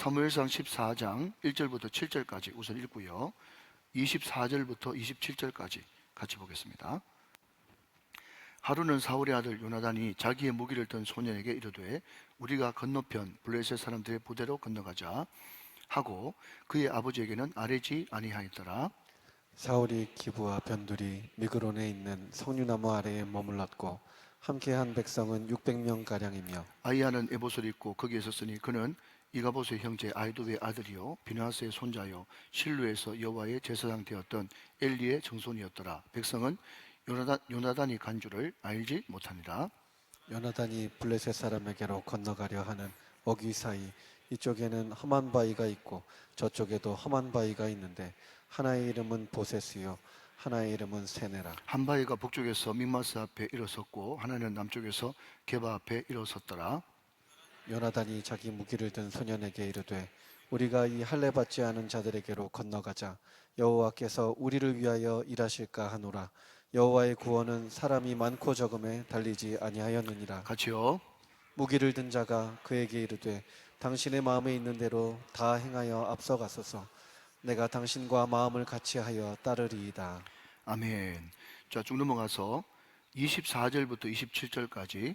사무엘상 14장 1절부터 7절까지 우선 읽고요. 24절부터 27절까지 같이 보겠습니다. 하루는 사울의 아들 요나단이 자기의 무기를 든 소년에게 이르되 우리가 건너편 블레셋 사람들의 부대로 건너가자 하고 그의 아버지에게는 아뢰지 아니하였더라. 사울이 기브와 변두리 미그론에 있는 석류나무 아래에 머물렀고 함께한 백성은 600명 가량이며 아이야는 에봇을 입고 거기에 섰으니 그는 이가봇의 형제 아이도의 아들이요 비느하스의 손자요 실루에서 여호와의 제사장 되었던 엘리의 정손이었더라. 백성은 요나단이 간 줄을 알지 못하니라. 요나단이 블레셋 사람에게로 건너가려 하는 어귀 사이 이쪽에는 험한 바위가 있고 저쪽에도 험한 바위가 있는데 하나의 이름은 보세스요 하나의 이름은 세네라. 한 바위가 북쪽에서 믹마스 앞에 일어섰고 하나는 남쪽에서 게바 앞에 일어섰더라. 요나단이 자기 무기를 든 소년에게 이르되 우리가 이 할례 받지 않은 자들에게로 건너가자. 여호와께서 우리를 위하여 일하실까 하노라. 여호와의 구원은 사람이 많고 적음에 달리지 아니하였느니라. 같이요. 무기를 든 자가 그에게 이르되 당신의 마음에 있는 대로 다 행하여 앞서가소서. 내가 당신과 마음을 같이하여 따르리이다. 아멘. 자, 쭉 넘어가서 24절부터 27절까지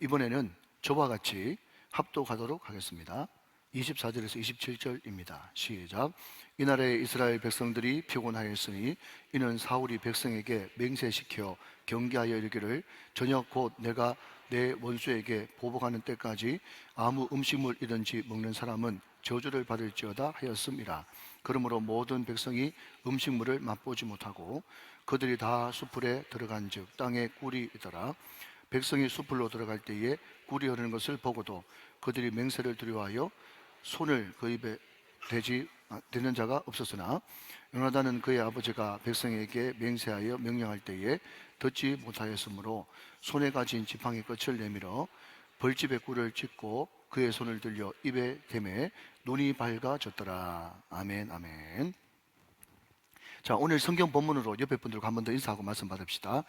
이번에는 저와 같이 합독하도록 하겠습니다. 24절에서 27절입니다. 시작. 이날에 이스라엘 백성들이 피곤하였으니 이는 사울이 백성에게 맹세시켜 경계하여 이르기를 저녁 곧 내가 내 원수에게 보복하는 때까지 아무 음식물이든지 먹는 사람은 저주를 받을지어다 하였음이라. 그러므로 모든 백성이 음식물을 맛보지 못하고 그들이 다 수풀에 들어간 즉 땅에 꿀이 있더라. 백성이 수풀로 들어갈 때에 꿀이 흐르는 것을 보고도 그들이 맹세를 두려워하여 손을 그 입에 대는 자가 없었으나 요나단은 그의 아버지가 백성에게 맹세하여 명령할 때에 듣지 못하였으므로 손에 가진 지팡이 끝을 내밀어 벌집에 꿀을 찢고 그의 손을 들려 입에 대매 눈이 밝아졌더라. 아멘, 아멘. 자, 오늘 성경 본문으로 옆에 분들과 한 번 더 인사하고 말씀 받읍시다.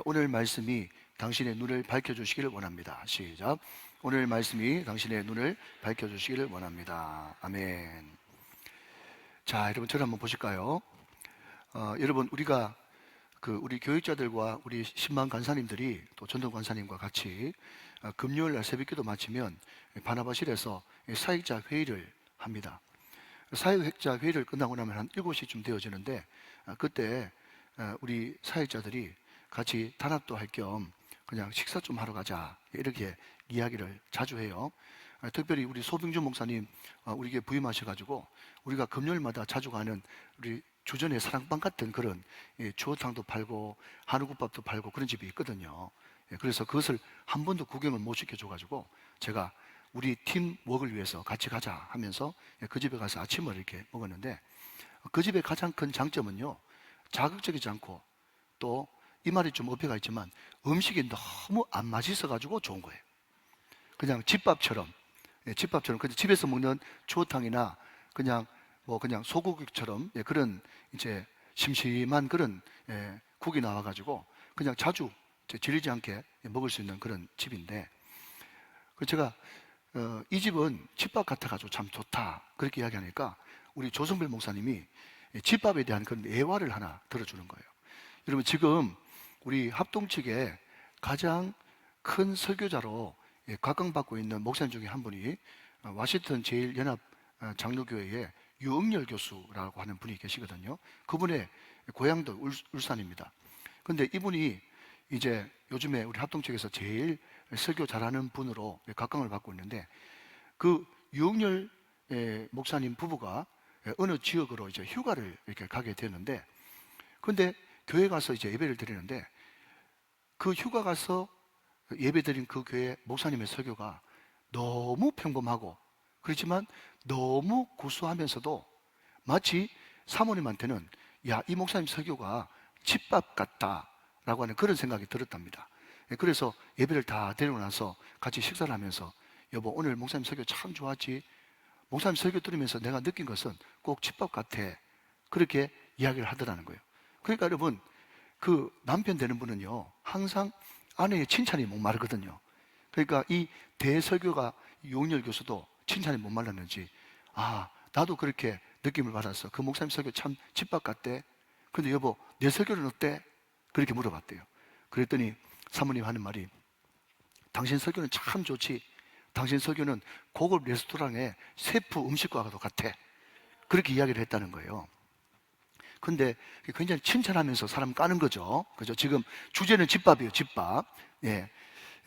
오늘 말씀이 당신의 눈을 밝혀주시기를 원합니다. 시작. 오늘 말씀이 당신의 눈을 밝혀주시기를 원합니다. 아멘. 자, 여러분 저를 한번 보실까요? 여러분 우리가 우리 교육자들과 우리 신방 간사님들이 또 전도 간사님과 같이 금요일 날 새벽기도 마치면 바나바실에서 사역자 회의를 합니다. 사역자 회의를 끝나고 나면 한 7시쯤 되어지는데 그때 우리 사역자들이 같이 단합도 할 겸 그냥 식사 좀 하러 가자 이렇게 이야기를 자주 해요. 특별히 우리 소병준 목사님 우리에게 부임하셔가지고 우리가 금요일마다 자주 가는 우리 주전의 사랑방 같은 그런 주어탕도 팔고 한우국밥도 팔고 그런 집이 있거든요. 그래서 그것을 한 번도 구경을 못 시켜줘가지고 제가 우리 팀 웍을 위해서 같이 가자 하면서 그 집에 가서 아침을 이렇게 먹었는데 그 집의 가장 큰 장점은요, 자극적이지 않고 또 이 말이 좀 어폐가 있지만 음식이 너무 안 맛있어가지고 좋은 거예요. 그냥 집밥처럼 근데 집에서 먹는 추어탕이나 그냥 소고기처럼 그런 이제 심심한 그런 국이 나와가지고 그냥 자주 질리지 않게 먹을 수 있는 그런 집인데 제가 이 집은 집밥 같아가지고 참 좋다 그렇게 이야기하니까 우리 조성별 목사님이 집밥에 대한 그런 예화를 하나 들어주는 거예요. 여러분 지금 우리 합동 측에 가장 큰 설교자로 각광받고 있는 목사님 중에 한 분이 워싱턴 제일연합 장로교회의 유응열 교수라고 하는 분이 계시거든요. 그분의 고향도 울산입니다. 근데 이분이 이제 요즘에 우리 합동 측에서 제일 설교 잘하는 분으로 각광을 받고 있는데 그 유응열 목사님 부부가 어느 지역으로 이제 휴가를 이렇게 가게 되는데 근데 교회 가서 이제 예배를 드리는데 그 휴가 가서 예배 드린 그 교회 목사님의 설교가 너무 평범하고 그렇지만 너무 구수하면서도 마치 사모님한테는 야, 이 목사님 설교가 집밥 같다라고 하는 그런 생각이 들었답니다. 그래서 예배를 다 드리고 나서 같이 식사를 하면서 여보 오늘 목사님 설교 참 좋았지. 목사님 설교 들으면서 내가 느낀 것은 꼭 집밥 같아. 그렇게 이야기를 하더라는 거예요. 그러니까 여러분 그 남편 되는 분은요 항상 아내의 칭찬이 목마르거든요. 그러니까 이 대설교가 유응열 교수도 칭찬에 못 말랐는지, 아, 나도 그렇게 느낌을 받았어. 그 목사님 설교 참 집밥 같대. 근데 여보, 내 설교는 어때? 그렇게 물어봤대요. 그랬더니 사모님 하는 말이, 당신 설교는 참 좋지. 당신 설교는 고급 레스토랑의 셰프 음식과도 같아. 그렇게 이야기를 했다는 거예요. 근데 굉장히 칭찬하면서 사람 까는 거죠. 그죠? 지금 주제는 집밥이에요, 집밥. 예,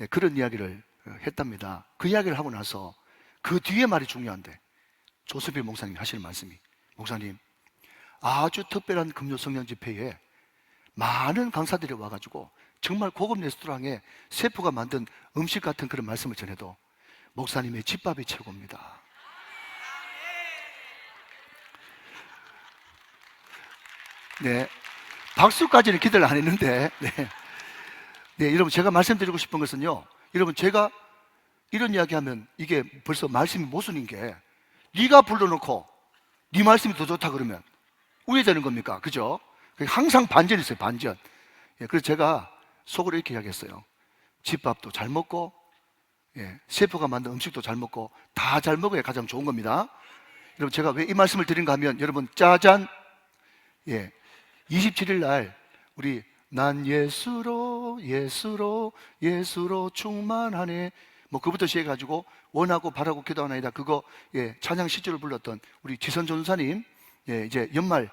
예, 그런 이야기를 했답니다. 그 이야기를 하고 나서 그 뒤에 말이 중요한데, 조세필 목사님이 하시는 말씀이, 목사님, 아주 특별한 금요 성령 집회에 많은 강사들이 와가지고 정말 고급 레스토랑에 셰프가 만든 음식 같은 그런 말씀을 전해도 목사님의 집밥이 최고입니다. 네, 박수까지는 기대를 안 했는데, 네, 네, 여러분 제가 말씀드리고 싶은 것은요, 여러분 제가 이런 이야기하면 이게 벌써 말씀이 모순인 게, 네가 불러놓고 네 말씀이 더 좋다 그러면 우회되는 겁니까? 그죠? 항상 반전이 있어요, 반전. 예, 그래서 제가 속으로 이렇게 이야기했어요. 집밥도 잘 먹고, 예, 셰프가 만든 음식도 잘 먹고, 다 잘 먹어야 가장 좋은 겁니다. 여러분 제가 왜 이 말씀을 드린가 하면, 여러분 짜잔, 예, 27일 날 우리 난 예수로 충만하네, 뭐 그부터 시작해가지고 원하고 바라고 기도하나이다, 그거, 예, 찬양 시절을 불렀던 우리 지선 전사님, 예, 이제 연말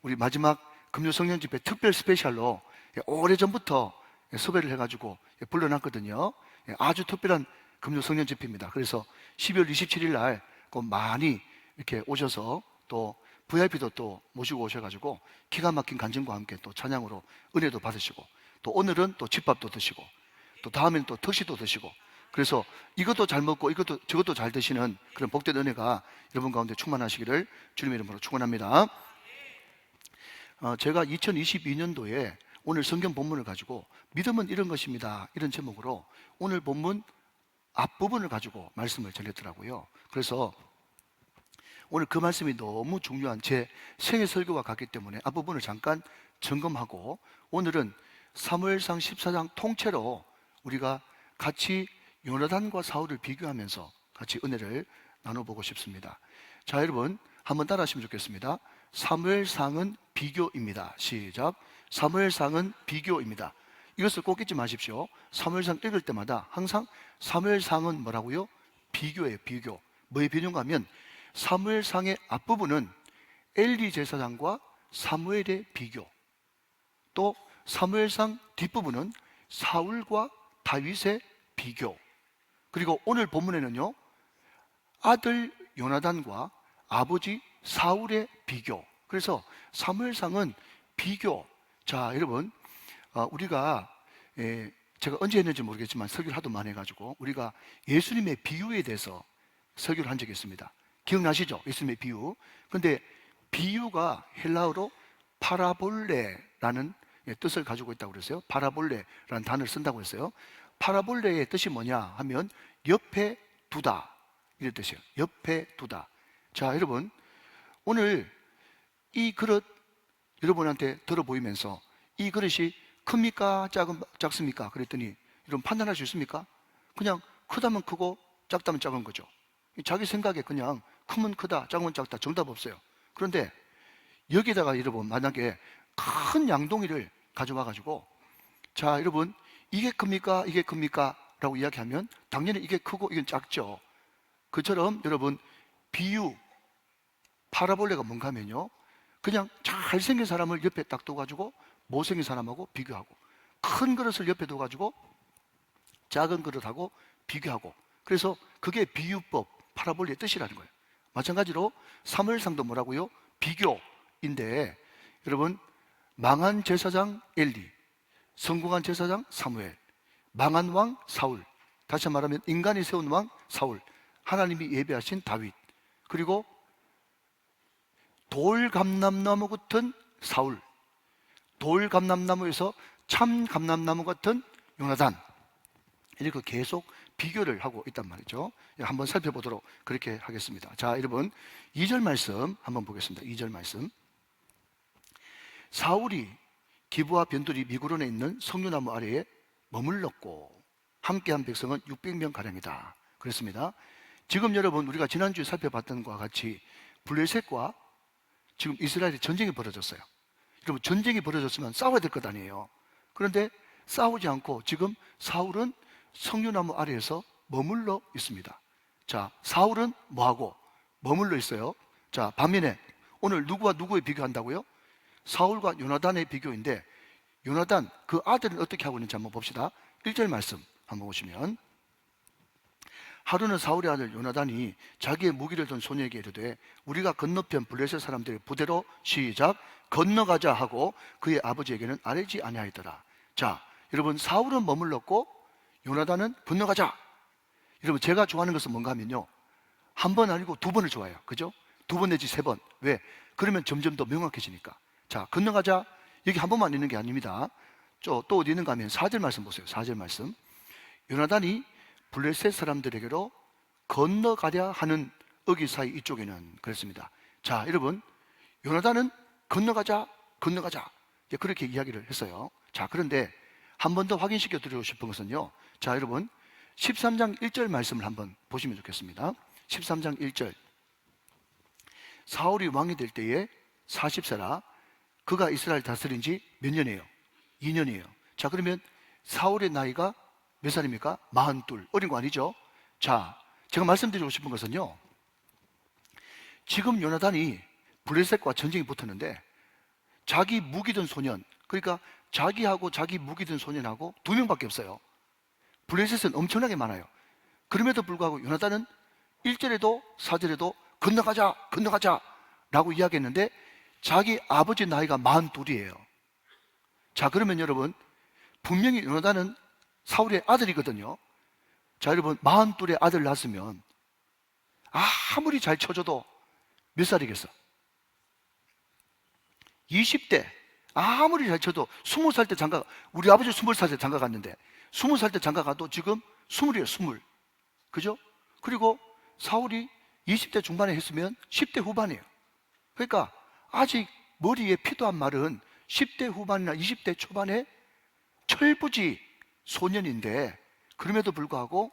우리 마지막 금요 성령 집회 특별 스페셜로, 예, 오래전부터 섭외를 해가지고, 예, 불러놨거든요. 예, 아주 특별한 금요 성령 집회입니다. 그래서 12월 27일 날 꼭 많이 이렇게 오셔서, 또 VIP도 또 모시고 오셔가지고 기가 막힌 간증과 함께 또 찬양으로 은혜도 받으시고, 또 오늘은 또 집밥도 드시고, 또 다음에는 또 특시도 드시고, 그래서 이것도 잘 먹고 이것도 저것도 잘 드시는 그런 복된 은혜가 여러분 가운데 충만하시기를 주님의 이름으로 축원합니다. 제가 2022년도에 오늘 성경 본문을 가지고 믿음은 이런 것입니다, 이런 제목으로 오늘 본문 앞부분을 가지고 말씀을 전했더라고요. 그래서 오늘 그 말씀이 너무 중요한 제 생애 설교와 같기 때문에 앞부분을 잠깐 점검하고, 오늘은 사무엘상 14장 통째로 우리가 같이 요나단과 사울을 비교하면서 같이 은혜를 나눠보고 싶습니다. 자, 여러분 한번 따라하시면 좋겠습니다. 사무엘상은 비교입니다. 시작. 사무엘상은 비교입니다. 이것을 꼭 잊지 마십시오. 사무엘상 읽을 때마다 항상 사무엘상은 뭐라고요? 비교예요, 비교. 뭐의 비교인가 하면, 사무엘상의 앞부분은 엘리 제사장과 사무엘의 비교, 또 사무엘상 뒷부분은 사울과 다윗의 비교, 그리고 오늘 본문에는요, 아들 요나단과 아버지 사울의 비교. 그래서 사무엘상은 비교. 자, 여러분, 우리가, 제가 언제 했는지 모르겠지만 설교를 하도 많이 해가지고 우리가 예수님의 비유에 대해서 설교를 한 적이 있습니다. 기억나시죠? 예수님의 비유. 근데 비유가 헬라어로 파라볼레라는 뜻을 가지고 있다고 그랬어요. 파라볼레라는 단어를 쓴다고 했어요. 파라볼레의 뜻이 뭐냐 하면 옆에 두다, 이런 뜻이에요. 옆에 두다. 자, 여러분, 오늘 이 그릇 여러분한테 들어 보이면서 이 그릇이 큽니까? 작습니까? 그랬더니 여러분 판단할 수 있습니까? 그냥 크다면 크고 작다면 작은 거죠. 자기 생각에 그냥 크면 크다, 작으면 작다, 정답 없어요. 그런데 여기다가 여러분 만약에 큰 양동이를 가져와 가지고, 자, 여러분 이게 큽니까? 이게 큽니까? 라고 이야기하면 당연히 이게 크고 이건 작죠. 그처럼 여러분 비유, 파라볼레가 뭔가 하면요, 그냥 잘생긴 사람을 옆에 딱 둬가지고 못생긴 사람하고 비교하고, 큰 그릇을 옆에 둬가지고 작은 그릇하고 비교하고, 그래서 그게 비유법, 파라볼레의 뜻이라는 거예요. 마찬가지로 사무엘상도 뭐라고요? 비교인데, 여러분 망한 제사장 엘리, 성공한 제사장 사무엘, 망한 왕 사울, 다시 말하면 인간이 세운 왕 사울, 하나님이 예배하신 다윗, 그리고 돌감람나무 같은 사울, 돌감람나무에서 참 감람나무 같은 요나단, 이렇게 계속 비교를 하고 있단 말이죠. 한번 살펴보도록 그렇게 하겠습니다. 자, 여러분 2절 말씀 한번 보겠습니다. 2절 말씀. 사울이 기브와 변두리 미구론에 있는 석류나무 아래에 머물렀고 함께한 백성은 600명 가량이다. 그렇습니다. 지금 여러분 우리가 지난주에 살펴봤던 것과 같이 블레셋과 지금 이스라엘의 전쟁이 벌어졌어요. 여러분 전쟁이 벌어졌으면 싸워야 될 것 아니에요. 그런데 싸우지 않고 지금 사울은 석류나무 아래에서 머물러 있습니다. 자, 사울은 뭐하고 머물러 있어요? 자, 반면에 오늘 누구와 누구에 비교한다고요? 사울과 요나단의 비교인데, 요나단 그 아들은 어떻게 하고 있는지 한번 봅시다. 1절 말씀 한번 보시면, 하루는 사울의 아들 요나단이 자기의 무기를 든 소녀에게 이르되 우리가 건너편 블레셋 사람들의 부대로 시작 건너가자 하고 그의 아버지에게는 아뢰지 아니하였더라. 자, 여러분 사울은 머물렀고 요나단은 건너가자. 여러분 제가 좋아하는 것은 뭔가 하면요, 한 번 아니고 두 번을 좋아해요. 그죠? 두 번 내지 세 번. 왜? 그러면 점점 더 명확해지니까. 자, 건너가자. 여기 한 번만 있는 게 아닙니다. 또 어디 있는가 하면 4절 말씀 보세요. 4절 말씀. 요나단이 블레셋 사람들에게로 건너가려 하는 어기 사이 이쪽에는 그랬습니다. 자, 여러분 요나단은 건너가자 이제 그렇게 이야기를 했어요. 자, 그런데 한 번 더 확인시켜 드리고 싶은 것은요, 자 여러분 13장 1절 말씀을 한번 보시면 좋겠습니다. 13장 1절. 사울이 왕이 될 때에 40세라. 그가 이스라엘 다스린 지 몇 년이에요? 2년이에요. 자, 그러면 사울의 나이가 몇 살입니까? 42. 어린 거 아니죠? 자, 제가 말씀드리고 싶은 것은요, 지금 요나단이 블레셋과 전쟁이 붙었는데 자기 무기 든 소년, 그러니까 자기하고 자기 무기 든 소년하고 2명밖에 없어요. 블레셋은 엄청나게 많아요. 그럼에도 불구하고 요나단은 1절에도 4절에도 건너가자 라고 이야기했는데 자기 아버지 나이가 42이에요. 자, 그러면 여러분 분명히 요나단은 사울의 아들이거든요. 자, 여러분 42의 아들 낳았으면 아무리 잘 쳐줘도 몇 살이겠어? 20대. 아무리 잘 쳐도 20살 때 장가, 우리 아버지 20살 때 장가 갔는데 20살 때 장가 가도 지금 20이에요. 20. 그죠? 그리고 사울이 20대 중반에 했으면 10대 후반이에요. 그러니까 아직 머리에 피도 안 마른 10대 후반이나 20대 초반에 철부지 소년인데 그럼에도 불구하고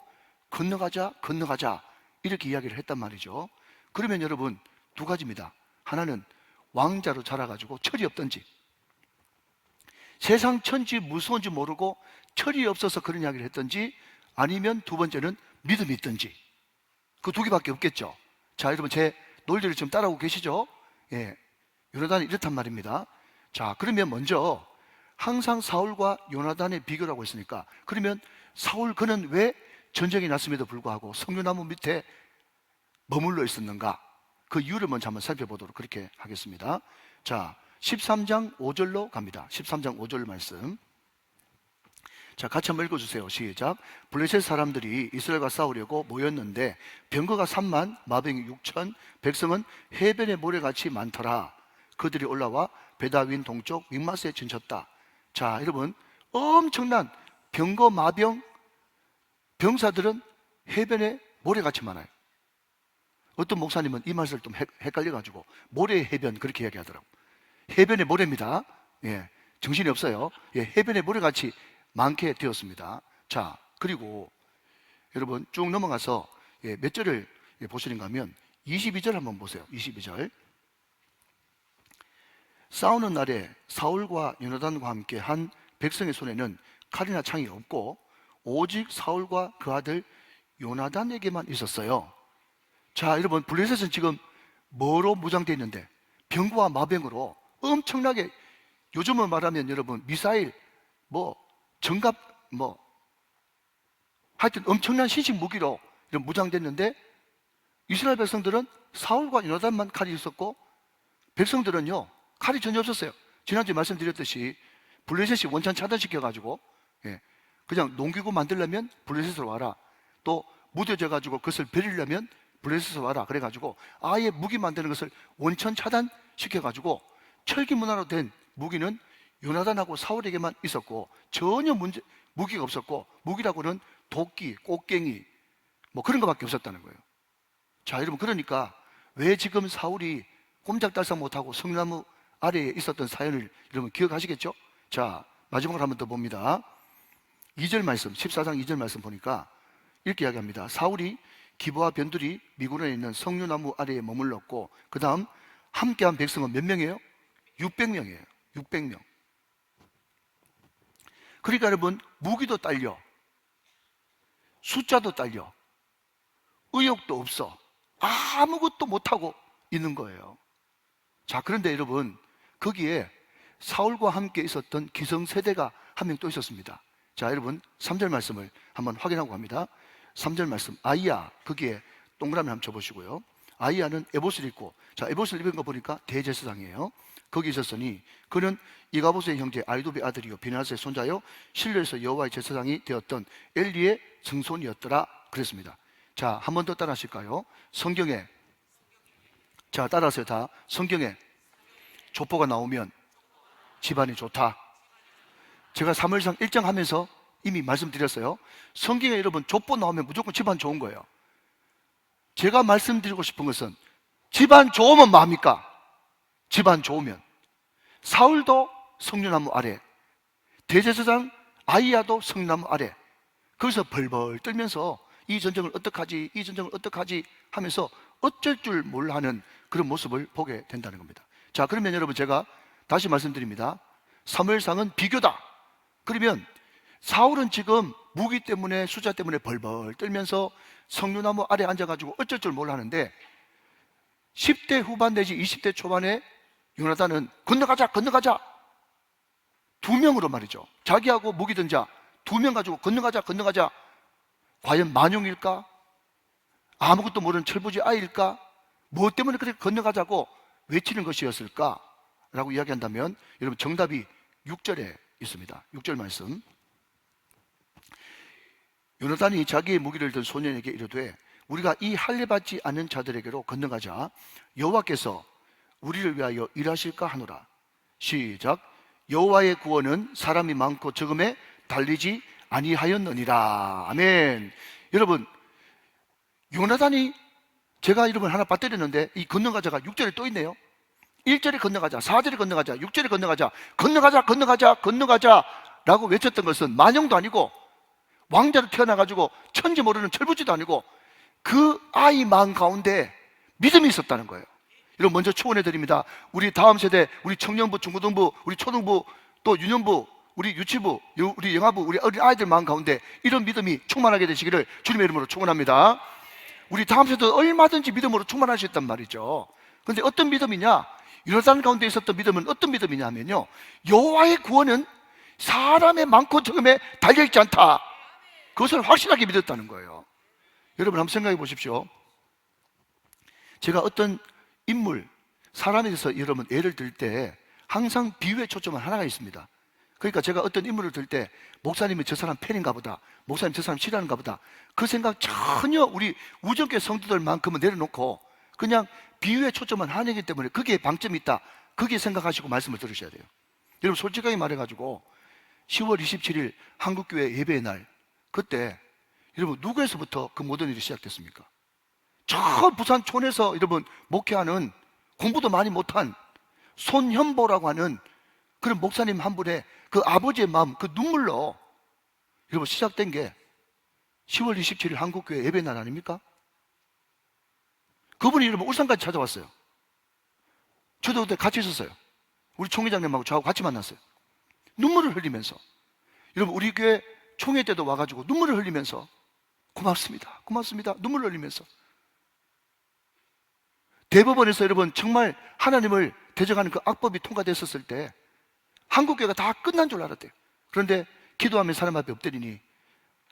건너가자 이렇게 이야기를 했단 말이죠. 그러면 여러분 두 가지입니다. 하나는 왕자로 자라가지고 철이 없던지, 세상 천지 무서운지 모르고 철이 없어서 그런 이야기를 했던지, 아니면 두 번째는 믿음이 있던지. 그 두 개밖에 없겠죠. 자, 여러분 제 논리를 지금 따라오고 계시죠? 예, 요나단이 이렇단 말입니다. 자, 그러면 먼저 항상 사울과 요나단의 비교라고 했으니까, 그러면 사울 그는 왜 전쟁이 났음에도 불구하고 석류나무 밑에 머물러 있었는가? 그 이유를 먼저 한번 살펴보도록 그렇게 하겠습니다. 자, 13장 5절로 갑니다. 13장 5절 말씀. 자, 같이 한번 읽어주세요. 시작. 블레셋 사람들이 이스라엘과 싸우려고 모였는데 병거가 3만, 마병이 6천, 백성은 해변의 모래같이 많더라. 그들이 올라와 베다윈 동쪽 믹마스에 진쳤다. 자, 여러분 엄청난 병거, 마병, 병사들은 해변에 모래같이 많아요. 어떤 목사님은 이 말을 좀 헷갈려가지고 모래 해변 그렇게 이야기하더라고. 해변의 모래입니다. 예, 정신이 없어요. 예, 해변의 모래같이 많게 되었습니다. 자, 그리고 여러분 쭉 넘어가서 몇 절을 보시는가 하면 22절 한번 보세요. 22절. 싸우는 날에 사울과 요나단과 함께 한 백성의 손에는 칼이나 창이 없고 오직 사울과 그 아들 요나단에게만 있었어요. 자, 여러분 블레셋은 지금 뭐로 무장되어 있는데? 병과 마병으로 엄청나게, 요즘은 말하면 여러분 미사일, 정갑, 하여튼 엄청난 신식 무기로 무장됐는데, 이스라엘 백성들은 사울과 요나단만 칼이 있었고 백성들은요 칼이 전혀 없었어요. 지난주에 말씀드렸듯이 블레셋이 원천 차단시켜가지고 그냥 농기구 만들려면 블레셋으로 와라, 또 무뎌져가지고 그것을 버리려면 블레셋으로 와라 그래가지고 아예 무기 만드는 것을 원천 차단시켜가지고 철기 문화로 된 무기는 요나단하고 사울에게만 있었고 전혀 무기가 없었고, 무기라고는 도끼, 꽃갱이 그런 것밖에 없었다는 거예요. 자, 여러분 그러니까 왜 지금 사울이 꼼짝달싹 못하고 석류나무 아래에 있었던 사연을 여러분 기억하시겠죠? 자, 마지막으로 한 번 더 봅니다. 2절 말씀, 14장 2절 말씀 보니까 이렇게 이야기합니다. 사울이 기브와 변들이 미군에 있는 석류나무 아래에 머물렀고, 그 다음 함께한 백성은 몇 명이에요? 600명이에요. 600명. 그러니까 여러분, 무기도 딸려, 숫자도 딸려, 의욕도 없어, 아무것도 못하고 있는 거예요. 자, 그런데 여러분, 거기에 사울과 함께 있었던 기성세대가 한 명 또 있었습니다. 자, 여러분 3절 말씀을 한번 확인하고 갑니다. 3절 말씀, 아이야, 거기에 동그라미 한번 쳐보시고요. 아이야는 에봇을 입고, 자, 에봇을 입은 거 보니까 대제사장이에요. 거기 있었으니 그는 이가봇의 형제 아이도비 아들이요 비나스의 손자요 실로에서 여호와의 제사장이 되었던 엘리의 증손이었더라 그랬습니다. 자, 한 번 더 따라 하실까요? 성경에, 자, 따라하세요. 다. 성경에 족보가 나오면 집안이 좋다. 제가 사무엘상 1장 하면서 이미 말씀드렸어요. 성경에 여러분 족보 나오면 무조건 집안 좋은 거예요. 제가 말씀드리고 싶은 것은 집안 좋으면 뭐합니까? 집안 좋으면. 사울도 석류나무 아래, 대제사장 아이야도 석류나무 아래, 거기서 벌벌 떨면서 이 전쟁을 어떡하지, 이 전쟁을 어떡하지 하면서 어쩔 줄 몰라 하는 그런 모습을 보게 된다는 겁니다. 자, 그러면 여러분 제가 다시 말씀드립니다. 사무엘상은 비교다. 그러면 사울은 지금 무기 때문에, 숫자 때문에 벌벌 떨면서 석류나무 아래 앉아가지고 어쩔 줄 몰라 하는데, 10대 후반 내지 20대 초반에 요나단은 건너가자 건너가자, 2명으로 말이죠. 자기하고 무기 든 자 2명 가지고 건너가자 건너가자. 과연 만용일까? 아무것도 모르는 철부지 아이일까? 무엇 때문에 그렇게 건너가자고 외치는 것이었을까? 라고 이야기한다면 여러분 정답이 6절에 있습니다. 6절 말씀, 요나단이 자기의 무기를 든 소년에게 이르되 우리가 이 할례받지 않은 자들에게로 건너가자. 여호와께서 우리를 위하여 일하실까 하노라. 시작. 여호와의 구원은 사람이 많고 적음에 달리지 아니하였느니라. 아멘. 여러분, 요나단이, 제가 여러분 하나 빠뜨렸는데 이 건너가자가 6절에 또 있네요. 1절에 건너가자, 4절에 건너가자, 6절에 건너가자, 건너가자 건너가자 건너가자 라고 외쳤던 것은 만용도 아니고 왕자로 태어나가지고 천지 모르는 철부지도 아니고 그 아이 마음 가운데 믿음이 있었다는 거예요. 여러분 먼저 축원해 드립니다. 우리 다음 세대, 우리 청년부, 중고등부, 우리 초등부, 또 유년부, 우리 유치부, 우리 영아부, 우리 어린 아이들 마음 가운데 이런 믿음이 충만하게 되시기를 주님의 이름으로 축원합니다. 우리 다음 세대도 얼마든지 믿음으로 충만할 수 있단 말이죠. 그런데 어떤 믿음이냐? 요나단 가운데 있었던 믿음은 어떤 믿음이냐 하면요, 여호와의 구원은 사람의 많고 적음에 달려있지 않다. 그것을 확실하게 믿었다는 거예요. 여러분 한번 생각해 보십시오. 제가 어떤 인물, 사람에 대해서 여러분 예를 들 때 항상 비유에 초점은 하나가 있습니다. 그러니까 제가 어떤 인물을 들 때 목사님이 저 사람 팬인가 보다, 목사님 저 사람 싫어하는가 보다, 그 생각 전혀 우리 우정교회 성도들만큼은 내려놓고 그냥 비유에 초점은 하나이기 때문에 거기에 방점이 있다, 거기에 생각하시고 말씀을 들으셔야 돼요. 여러분 솔직하게 말해가지고 10월 27일 한국교회 예배의 날, 그때 여러분 누구에서부터 그 모든 일이 시작됐습니까? 저 부산촌에서 여러분 목회하는, 공부도 많이 못한 손현보라고 하는 그런 목사님 한 분의 그 아버지의 마음, 그 눈물로 여러분 시작된 게 10월 27일 한국교회 예배 날 아닙니까? 그분이 여러분 울산까지 찾아왔어요. 저도 그때 같이 있었어요. 우리 총회장님하고 저하고 같이 만났어요. 눈물을 흘리면서, 여러분 우리 교회 총회 때도 와가지고 눈물을 흘리면서 고맙습니다, 고맙습니다, 눈물을 흘리면서. 대법원에서 여러분 정말 하나님을 대적하는 그 악법이 통과됐었을 때 한국교회가 다 끝난 줄 알았대요. 그런데 기도하면 사람 앞에 엎드리니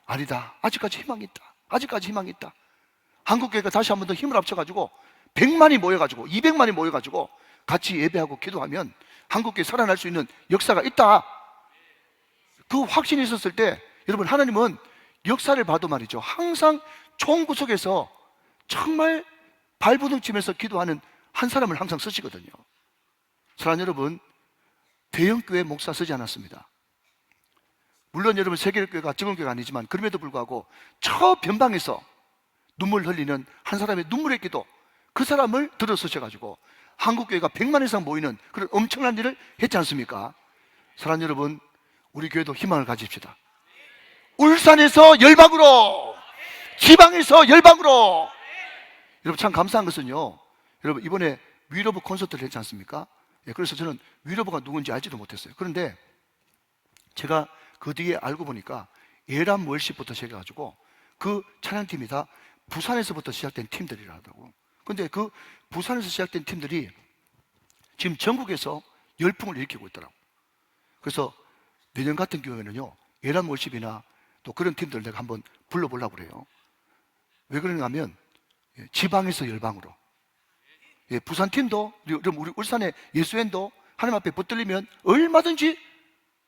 아니다, 아직까지 희망이 있다, 아직까지 희망이 있다. 한국교회가 다시 한 번 더 힘을 합쳐가지고 100만이 모여가지고 200만이 모여가지고 같이 예배하고 기도하면 한국교회 살아날 수 있는 역사가 있다. 그 확신이 있었을 때 여러분 하나님은 역사를 봐도 말이죠, 항상 총구석에서 정말 발부둥치면서 기도하는 한 사람을 항상 쓰시거든요. 사랑하는 여러분, 대형교회 목사 쓰지 않았습니다. 물론 여러분 세계교회가 정은교회가 아니지만 그럼에도 불구하고 저 변방에서 눈물 흘리는 한 사람의 눈물의 기도, 그 사람을 들어 쓰셔가지고 한국교회가 100만 이상 모이는 그런 엄청난 일을 했지 않습니까? 사랑하는 여러분, 우리 교회도 희망을 가집시다. 울산에서 열방으로, 지방에서 열방으로. 여러분 참 감사한 것은요, 여러분 이번에 위러브 콘서트를 했지 않습니까? 예, 그래서 저는 위러브가 누군지 알지도 못했어요. 그런데 제가 그 뒤에 알고 보니까 예람 월십부터 시작해가지고 그 찬양팀이 다 부산에서부터 시작된 팀들이라 하더라고. 근데 그 부산에서 시작된 팀들이 지금 전국에서 열풍을 일으키고 있더라고. 그래서 내년 같은 경우에는요, 예람 월십이나 또 그런 팀들 내가 한번 불러보려고 그래요. 왜 그러냐 하면 지방에서 열방으로. 예, 부산 팀도 우리 울산의 예수엔도 하나님 앞에 붙들리면 얼마든지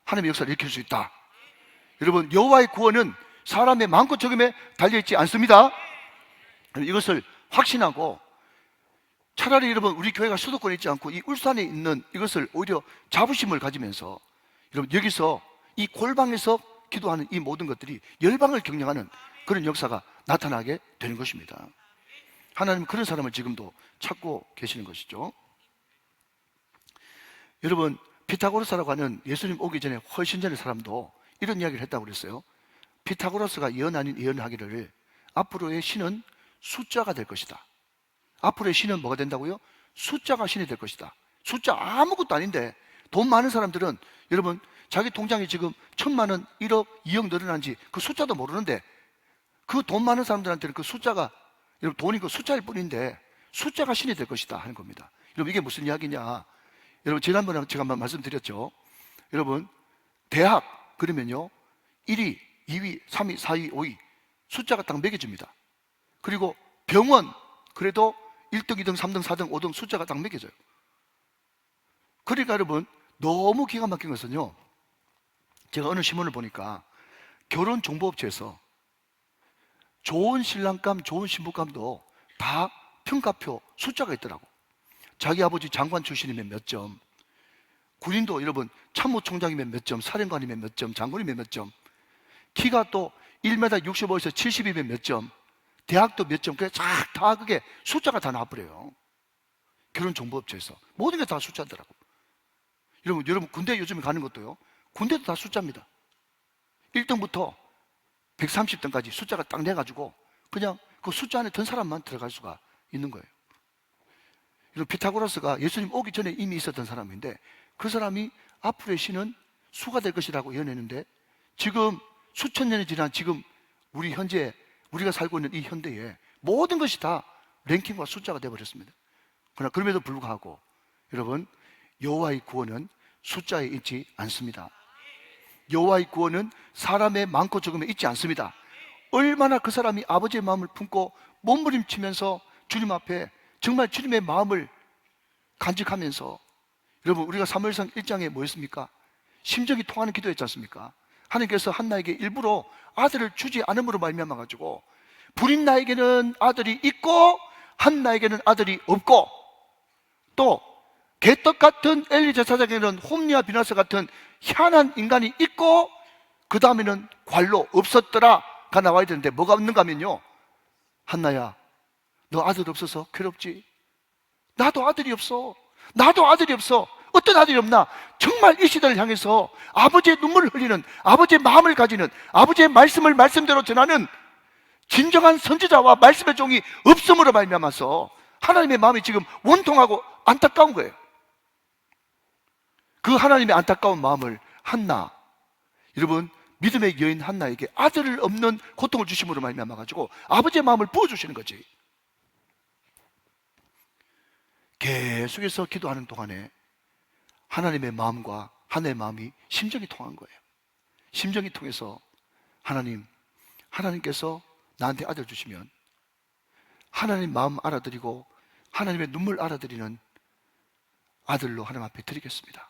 하나님의 역사를 일으킬 수 있다. 여러분 여호와의 구원은 사람의 많고 적음에 달려있지 않습니다. 이것을 확신하고 차라리 여러분 우리 교회가 수도권에 있지 않고 이 울산에 있는 이것을 오히려 자부심을 가지면서 여러분 여기서 이 골방에서 기도하는 이 모든 것들이 열방을 경영하는 그런 역사가 나타나게 되는 것입니다. 하나님은 그런 사람을 지금도 찾고 계시는 것이죠. 여러분 피타고라스라고 하는 예수님 오기 전에 훨씬 전의 사람도 이런 이야기를 했다고 그랬어요. 피타고라스가 예언 아닌 예언을 하기를 앞으로의 신은 숫자가 될 것이다. 앞으로의 신은 뭐가 된다고요? 숫자가 신이 될 것이다. 숫자 아무것도 아닌데 돈 많은 사람들은 여러분 자기 통장이 지금 1,000만 원, 1억, 2억 늘어난지 그 숫자도 모르는데 그 돈 많은 사람들한테는 그 숫자가 여러분 돈이 그 숫자일 뿐인데 숫자가 신이 될 것이다 하는 겁니다. 여러분 이게 무슨 이야기냐? 여러분 지난번에 제가 한번 말씀드렸죠. 여러분 대학 그러면요 1위, 2위, 3위, 4위, 5위 숫자가 딱 매겨집니다. 그리고 병원 그래도 1등, 2등, 3등, 4등, 5등 숫자가 딱 매겨져요. 그러니까 여러분 너무 기가 막힌 것은요, 제가 어느 신문을 보니까 결혼정보업체에서 좋은 신랑감, 좋은 신부감도 다 평가표 숫자가 있더라고. 자기 아버지 장관 출신이면 몇 점, 군인도 여러분 참모총장이면 몇 점, 사령관이면 몇 점, 장군이면 몇 점, 키가 또 1m 65에서 70이면 몇 점, 대학도 몇 점, 그게 다 그게 숫자가 다 나와버려요. 결혼정보업체에서 모든 게 다 숫자더라고. 여러분 군대 요즘에 가는 것도요, 군대도 다 숫자입니다. 1등부터 130등까지 숫자가 딱 내가지고 그냥 그 숫자 안에 든 사람만 들어갈 수가 있는 거예요. 여러분 피타고라스가 예수님 오기 전에 이미 있었던 사람인데 그 사람이 앞으로의 신은 수가 될 것이라고 예언했는데 지금 수천 년이 지난 지금 우리 현재 우리가 살고 있는 이 현대에 모든 것이 다 랭킹과 숫자가 되어버렸습니다. 그러나 그럼에도 불구하고 여러분 여호와의 구원은 숫자에 있지 않습니다. 여호와의 구원은 사람의 많고 적음에 있지 않습니다. 얼마나 그 사람이 아버지의 마음을 품고 몸부림치면서 주님 앞에 정말 주님의 마음을 간직하면서, 여러분 우리가 사무엘상 1장에 뭐였습니까? 심정이 통하는 기도했지 않습니까? 하나님께서 한나에게 일부러 아들을 주지 않음으로 말미암아 가지고 불인 나에게는 아들이 있고 한나에게는 아들이 없고 또 개떡 같은 엘리 제사장에게는 홈리와 비나스 같은 희한한 인간이 있고 그 다음에는 관로 없었더라가 나와야 되는데 뭐가 없는가 하면요, 한나야 너 아들 없어서 괴롭지? 나도 아들이 없어. 나도 아들이 없어. 어떤 아들이 없나? 정말 이 시대를 향해서 아버지의 눈물을 흘리는, 아버지의 마음을 가지는, 아버지의 말씀을 말씀대로 전하는 진정한 선지자와 말씀의 종이 없음으로 말미암아서 하나님의 마음이 지금 원통하고 안타까운 거예요. 그 하나님의 안타까운 마음을 한나, 여러분 믿음의 여인 한나에게 아들을 없는 고통을 주심으로 말미암아 가지고 아버지의 마음을 부어주시는 거지. 계속해서 기도하는 동안에 하나님의 마음과 하나의 마음이 심정이 통한 거예요. 심정이 통해서 하나님께서 나한테 아들 주시면 하나님 마음 알아드리고 하나님의 눈물 알아드리는 아들로 하나님 앞에 드리겠습니다.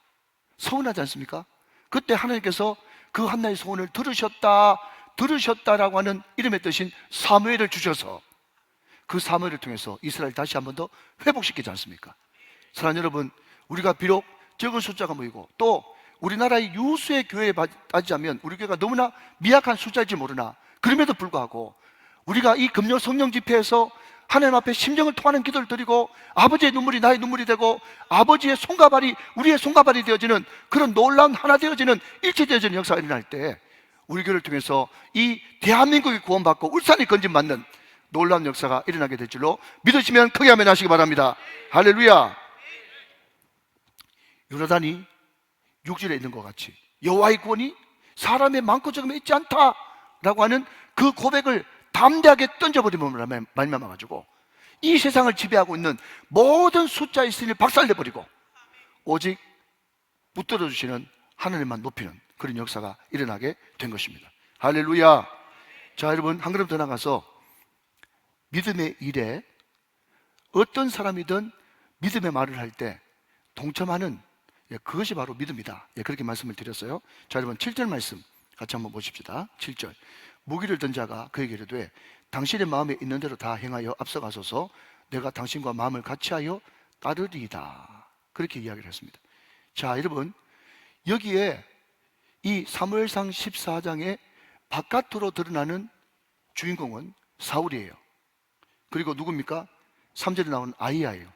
서운하지 않습니까? 그때 하나님께서 그 한나의 소원을 들으셨다라고 하는 이름의 뜻인 사무엘을 주셔서 그 사무엘을 통해서 이스라엘 다시 한 번 더 회복시키지 않습니까? 사랑하는 여러분, 우리가 비록 적은 숫자가 모이고 또 우리나라의 유수의 교회에 따지자면 우리 교회가 너무나 미약한 숫자일지 모르나 그럼에도 불구하고 우리가 이 금요 성령 집회에서 하나님 앞에 심정을 통하는 기도를 드리고 아버지의 눈물이 나의 눈물이 되고 아버지의 손과 발이 우리의 손과 발이 되어지는 그런 놀라운 하나 되어지는 일체되어지는 역사가 일어날 때 우리 교회를 통해서 이 대한민국이 구원받고 울산이 건진받는 놀라운 역사가 일어나게 될 줄로 믿으시면 크게 아멘 하시기 바랍니다. 할렐루야. 요나단이 6절에 있는 것 같이 여호와의 구원이 사람의 많고 적음에 있지 않다라고 하는 그 고백을 담대하게 던져버리면 말미암아가지고 이 세상을 지배하고 있는 모든 숫자의 신을 박살내버리고 오직 붙들어 주시는 하나님만 높이는 그런 역사가 일어나게 된 것입니다. 할렐루야. 자, 여러분 한 걸음 더 나가서 믿음의 일에 어떤 사람이든 믿음의 말을 할 때 동참하는 그것이 바로 믿음이다. 그렇게 말씀을 드렸어요. 자, 여러분 7절 말씀 같이 한번 보십시다. 7절. 무기를 든 자가 그에게 이르되 당신의 마음에 있는 대로 다 행하여 앞서가소서 내가 당신과 마음을 같이하여 따르리이다. 그렇게 이야기를 했습니다. 자, 여러분 여기에 이 사무엘상 14장의 바깥으로 드러나는 주인공은 사울이에요. 그리고 누굽니까? 3절에 나오는 아이야예요.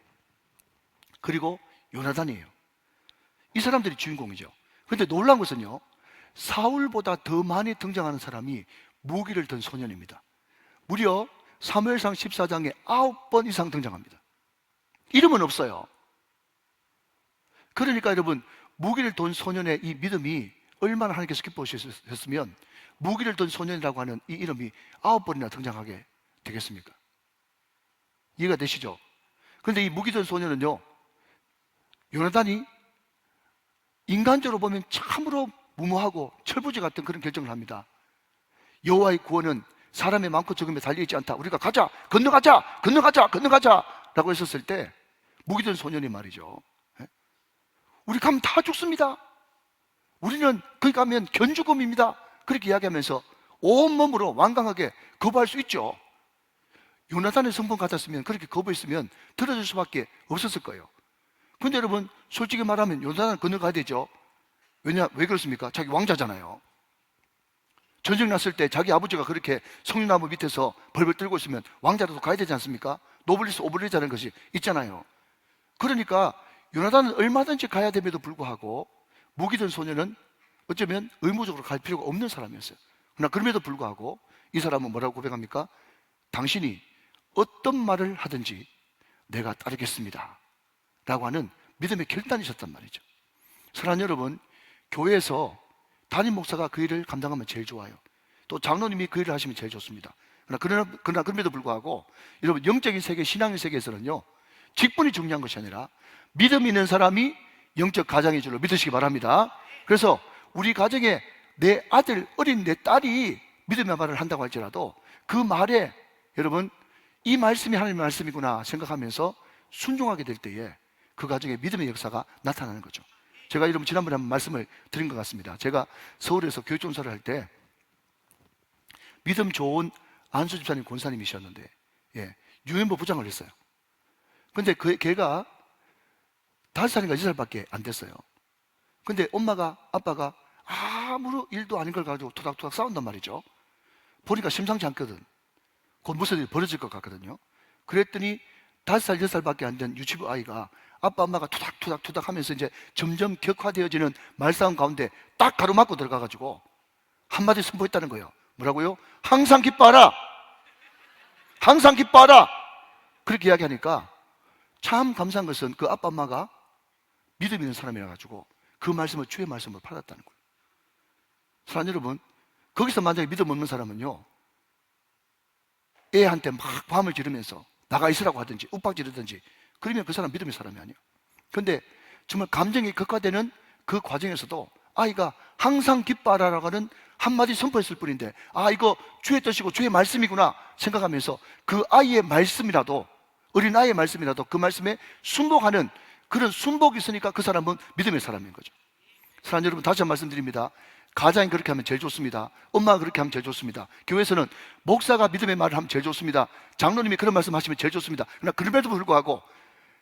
그리고 요나단이에요. 이 사람들이 주인공이죠. 그런데 놀라운 것은요, 사울보다 더 많이 등장하는 사람이 무기를 든 소년입니다. 무려 사무엘상 14장에 9번 이상 등장합니다. 이름은 없어요. 그러니까 여러분 무기를 든 소년의 이 믿음이 얼마나 하나님께서 기뻐하셨으면 무기를 든 소년이라고 하는 이 이름이 9번이나 등장하게 되겠습니까? 이해가 되시죠? 그런데 이 무기 든 소년은요, 요나단이 인간적으로 보면 참으로 무모하고 철부지 같은 그런 결정을 합니다. 여호와의 구원은 사람의 많고 적음에 달려있지 않다. 우리가 가자, 건너가자, 건너가자, 건너가자 라고 했었을 때 무기 든 소년이 말이죠, 우리 가면 다 죽습니다. 우리는 거기 가면 견죽음입니다. 그렇게 이야기하면서 온몸으로 완강하게 거부할 수 있죠. 요나단의 성품 같았으면 그렇게 거부했으면 들어줄 수밖에 없었을 거예요. 근데 여러분 솔직히 말하면 요나단은 건너가야 되죠. 왜 그렇습니까? 자기 왕자잖아요. 전쟁 났을 때 자기 아버지가 그렇게 성류나무 밑에서 벌벌 떨고 있으면 왕자라도 가야 되지 않습니까? 노블리스 오블리자는 것이 있잖아요. 그러니까 요나단은 얼마든지 가야 됨에도 불구하고 무기 든 소년은 어쩌면 의무적으로 갈 필요가 없는 사람이었어요. 그러나 그럼에도 불구하고 이 사람은 뭐라고 고백합니까? 당신이 어떤 말을 하든지 내가 따르겠습니다 라고 하는 믿음의 결단이셨단 말이죠. 사랑하는 여러분, 교회에서 담임 목사가 그 일을 감당하면 제일 좋아요. 또 장로님이 그 일을 하시면 제일 좋습니다. 그러나 그럼에도 불구하고 여러분 영적인 세계, 신앙의 세계에서는요, 직분이 중요한 것이 아니라 믿음 있는 사람이 영적 가장의 줄로 믿으시기 바랍니다. 그래서 우리 가정에 내 아들, 어린 내 딸이 믿음의 말을 한다고 할지라도 그 말에 여러분 이 말씀이 하나님의 말씀이구나 생각하면서 순종하게 될 때에 그 가정에 믿음의 역사가 나타나는 거죠. 제가 여러분 지난번에 한번 말씀을 드린 것 같습니다. 제가 서울에서 교육종사를 할 때 믿음 좋은 안수 집사님 권사님이셨는데 유엔부 부장을 했어요. 근데 걔가 5살인가 6살밖에 안 됐어요. 근데 엄마가 아빠가 아무런 일도 아닌 걸 가지고 토닥토닥 싸운단 말이죠. 보니까 심상치 않거든. 곧 무슨 일이 벌어질 것 같거든요. 그랬더니 5살, 6살밖에 안 된 유치부 아이가 아빠 엄마가 투닥투닥 하면서 이제 점점 격화되어지는 말싸움 가운데 딱 가로막고 들어가가지고 한마디 선포했다는 거예요. 뭐라고요? 항상 기뻐하라! 항상 기뻐하라! 그렇게 이야기하니까 참 감사한 것은 그 아빠 엄마가 믿음 있는 사람이라 가지고 그 말씀을 주의 말씀으로 받았다는 거예요. 사랑하는 여러분, 거기서 만약에 믿음 없는 사람은요, 애한테 막 밤을 지르면서 나가 있으라고 하든지 윽박지르든지 그러면 그 사람 믿음의 사람이 아니에요. 그런데 정말 감정이 격화되는 그 과정에서도 아이가 항상 기뻐하라라고 하는 한마디 선포했을 뿐인데 이거 주의 뜻이고 주의 말씀이구나 생각하면서 그 아이의 말씀이라도, 어린 아이의 말씀이라도 그 말씀에 순복하는 그런 순복이 있으니까 그 사람은 믿음의 사람인 거죠. 사랑하는 여러분, 다시 한 번 말씀드립니다. 가장이 그렇게 하면 제일 좋습니다. 엄마가 그렇게 하면 제일 좋습니다. 교회에서는 목사가 믿음의 말을 하면 제일 좋습니다. 장로님이 그런 말씀 하시면 제일 좋습니다. 그러나 그럼에도 불구하고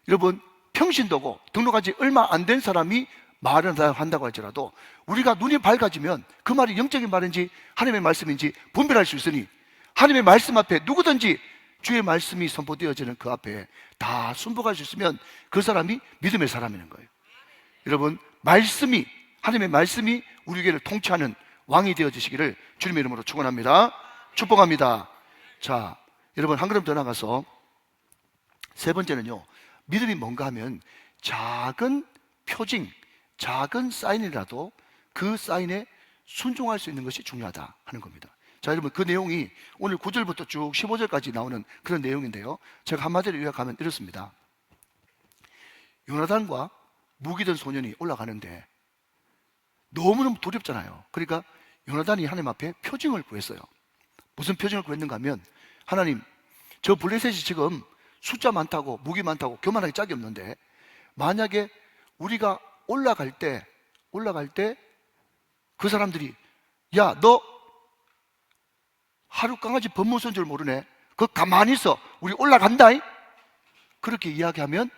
여러분 평신도고 등록한 지 얼마 안 된 사람이 말을 한다고 할지라도 우리가 눈이 밝아지면 그 말이 영적인 말인지 하나님의 말씀인지 분별할 수 있으니 하나님의 말씀 앞에 누구든지 주의 말씀이 선포되어지는 그 앞에 다 순복할 수 있으면 그 사람이 믿음의 사람이라는 거예요. 여러분, 말씀이, 하나님의 말씀이 우리 교회를 통치하는 왕이 되어지시기를 주님의 이름으로 축원합니다. 축복합니다. 자, 여러분 한 걸음 더 나가서 세 번째는요, 믿음이 뭔가 하면 작은 표징, 작은 사인이라도 그 사인에 순종할 수 있는 것이 중요하다 하는 겁니다. 자, 여러분 그 내용이 오늘 9절부터 쭉 15절까지 나오는 그런 내용인데요, 제가 한마디로 요약하면 이렇습니다. 요나단과 무기 든 소년이 올라가는데 너무너무 두렵잖아요. 그러니까 요나단이 하나님 앞에 표징을 구했어요. 무슨 표징을 구했는가 하면, 하나님, 저 블레셋이 지금 숫자 많다고 무기 많다고 교만하게 짝이 없는데 만약에 우리가 올라갈 때 그 사람들이 야, 너 하루 강아지 법무서인 줄 모르네, 그거 가만히 있어, 우리 올라간다, 그렇게 이야기하면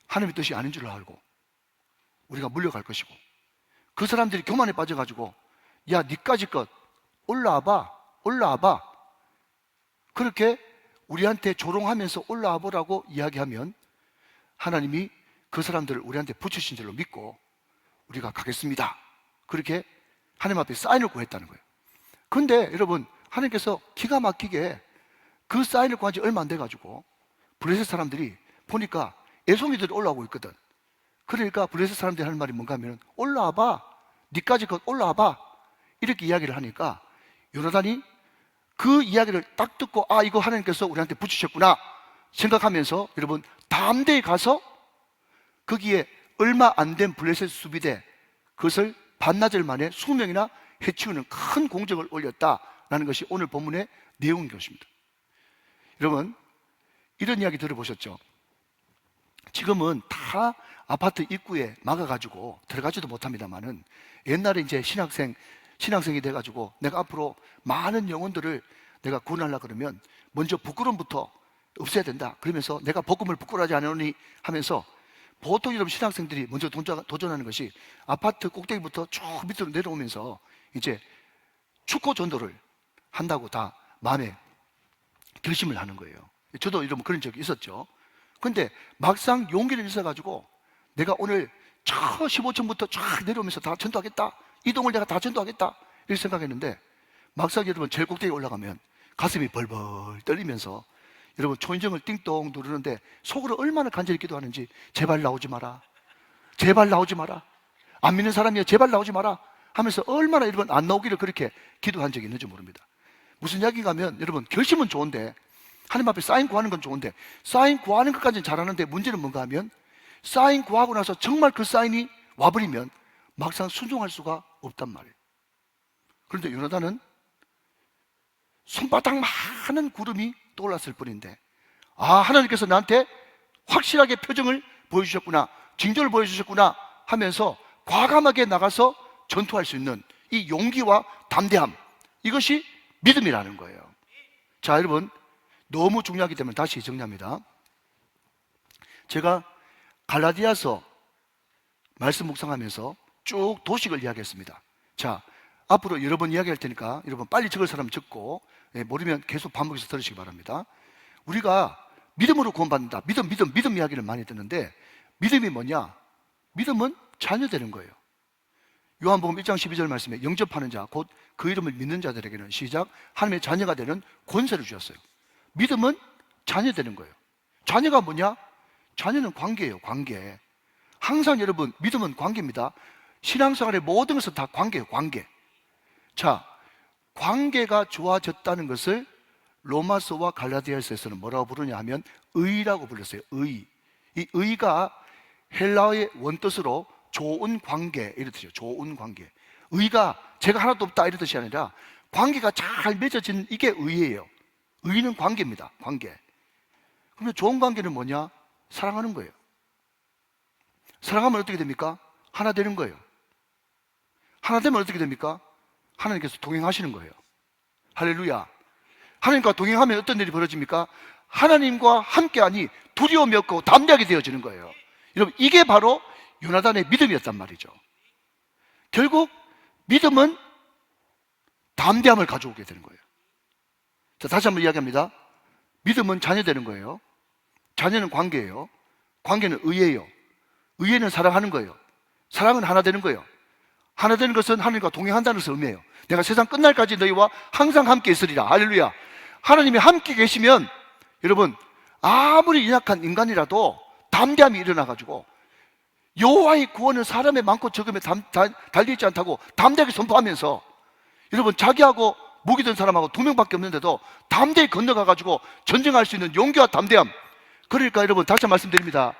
하나님의 뜻이 아닌 줄 알고 우리가 물려갈 것이고, 그 사람들이 교만에 빠져가지고 야, 니까지 것 올라와봐 그렇게 우리한테 조롱하면서 올라와 보라고 이야기하면 하나님이 그 사람들을 우리한테 붙이신 줄로 믿고 우리가 가겠습니다, 그렇게 하나님 앞에 사인을 구했다는 거예요. 근데 여러분, 하나님께서 기가 막히게 그 사인을 구한 지 얼마 안 돼가지고 블레셋 사람들이 보니까 애송이들이 올라오고 있거든. 그러니까 블레셋 사람들이 하는 말이 뭔가 하면 올라와봐, 니까지 것 올라와봐, 이렇게 이야기를 하니까 요나단이 그 이야기를 딱 듣고 아, 이거 하나님께서 우리한테 붙이셨구나 생각하면서 여러분 담대히 가서 거기에 얼마 안 된 블레셋 수비대, 그것을 반나절 만에 20명이나 해치우는 큰 공적을 올렸다라는 것이 오늘 본문의 내용인 것입니다. 여러분, 이런 이야기 들어보셨죠? 지금은 다 아파트 입구에 막아가지고 들어가지도 못합니다만은, 옛날에 이제 신학생이 돼가지고 내가 앞으로 많은 영혼들을 내가 구원하려고 그러면 먼저 부끄러움부터 없애야 된다, 그러면서 내가 복음을 부끄러워하지 않으니 하면서 보통 여러분 신학생들이 먼저 도전하는 것이 아파트 꼭대기부터 쭉 밑으로 내려오면서 이제 축구 전도를 한다고 다 마음에 결심을 하는 거예요. 저도 여러분 그런 적이 있었죠. 근데 막상 용기를 있어가지고 내가 오늘 저 15층부터 쫙 내려오면서 다 전도하겠다, 이 동을 내가 다 전도하겠다, 이렇게 생각했는데 막상 여러분 제일 꼭대기에 올라가면 가슴이 벌벌 떨리면서 여러분 초인종을 띵동 누르는데 속으로 얼마나 간절히 기도하는지, 제발 나오지 마라, 제발 나오지 마라, 안 믿는 사람이야 제발 나오지 마라 하면서 얼마나 여러분 안 나오기를 그렇게 기도한 적이 있는지 모릅니다. 무슨 이야기가 하면 여러분 결심은 좋은데, 하나님 앞에 사인 구하는 건 좋은데 사인 구하는 것까지는 잘하는데 문제는 뭔가 하면 사인 구하고 나서 정말 그 사인이 와버리면 막상 순종할 수가 없단 말이에요. 그런데 요나단은 손바닥 많은 구름이 떠올랐을 뿐인데 아, 하나님께서 나한테 확실하게 표정을 보여주셨구나, 징조를 보여주셨구나 하면서 과감하게 나가서 전투할 수 있는 이 용기와 담대함, 이것이 믿음이라는 거예요. 자, 여러분 너무 중요하기 때문에 다시 정리합니다. 제가 갈라디아서 말씀 묵상하면서 쭉 도식을 이야기했습니다. 자, 앞으로 여러 번 이야기할 테니까 여러분 빨리 적을 사람 적고, 모르면 계속 반복해서 들으시기 바랍니다. 우리가 믿음으로 구원받는다, 믿음 이야기를 많이 듣는데 믿음이 뭐냐? 믿음은 자녀되는 거예요. 요한복음 1장 12절 말씀에 영접하는 자 곧 그 이름을 믿는 자들에게는 시작 하나님의 자녀가 되는 권세를 주셨어요. 믿음은 자녀되는 거예요. 자녀가 뭐냐? 자녀는 관계예요. 관계. 항상 여러분 믿음은 관계입니다. 신앙생활의 모든 것은 다 관계예요. 관계. 자, 관계가 좋아졌다는 것을 로마서와 갈라디아서에서는 뭐라고 부르냐 하면 의라고 불렀어요. 의. 이 의가 헬라어의 원뜻으로 좋은 관계, 이런 뜻이에요. 좋은 관계. 의가 제가 하나도 없다 이런 뜻이 아니라 관계가 잘 맺어진 이게 의예요. 의는 관계입니다. 관계. 그러면 좋은 관계는 뭐냐? 사랑하는 거예요. 사랑하면 어떻게 됩니까? 하나 되는 거예요. 하나 되면 어떻게 됩니까? 하나님께서 동행하시는 거예요. 할렐루야. 하나님과 동행하면 어떤 일이 벌어집니까? 하나님과 함께하니 두려움이 없고 담대하게 되어지는 거예요. 여러분 이게 바로 요나단의 믿음이었단 말이죠. 결국 믿음은 담대함을 가져오게 되는 거예요. 자, 다시 한번 이야기합니다. 믿음은 자녀되는 거예요. 자녀는 관계예요. 관계는 의예요. 의예는 사랑하는 거예요. 사랑은 하나 되는 거예요. 하나 되는 것은 하나님과 동행한다는 것을 의미해요. 내가 세상 끝날까지 너희와 항상 함께 있으리라. 할렐루야. 하나님이 함께 계시면 여러분 아무리 연약한 인간이라도 담대함이 일어나가지고 여호와의 구원은 사람의 많고 적음에 달려있지 않다고 담대하게 선포하면서 여러분 자기하고 무기 든 사람하고 2명밖에 없는데도 담대히 건너가가지고 전쟁할 수 있는 용기와 담대함. 그러니까 여러분 다시 한번 말씀드립니다.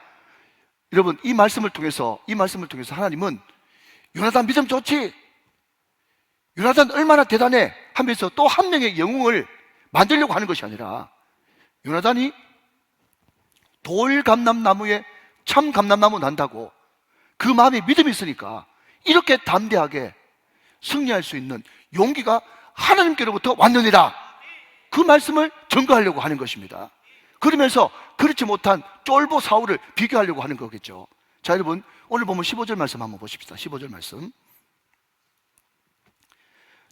여러분 이 말씀을 통해서 하나님은 요나단 믿음 좋지? 요나단 얼마나 대단해? 하면서 또 한 명의 영웅을 만들려고 하는 것이 아니라 요나단이 돌 감람나무에 참 감람나무 난다고 그 마음에 믿음이 있으니까 이렇게 담대하게 승리할 수 있는 용기가 하나님께로부터 왔느니라. 그 말씀을 증거하려고 하는 것입니다. 그러면서 그렇지 못한 쫄보 사울을 비교하려고 하는 거겠죠. 자, 여러분 오늘 보면 15절 말씀 한번 보십시다. 15절 말씀.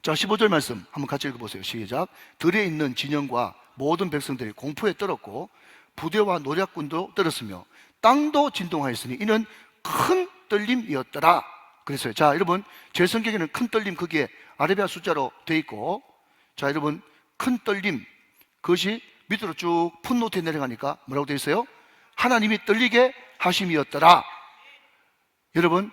자, 15절 말씀 한번 같이 읽어보세요. 시작. 들에 있는 진영과 모든 백성들이 공포에 떨었고 부대와 노략군도 떨었으며 땅도 진동하였으니 이는 큰 떨림이었더라. 그랬어요. 자, 여러분 제 성경에는 큰 떨림 거기에 아라비아 숫자로 되어 있고, 자, 여러분 큰 떨림 그것이 밑으로 쭉 풋노트에 내려가니까 뭐라고 되어 있어요? 하나님이 떨리게 하심이었더라. 여러분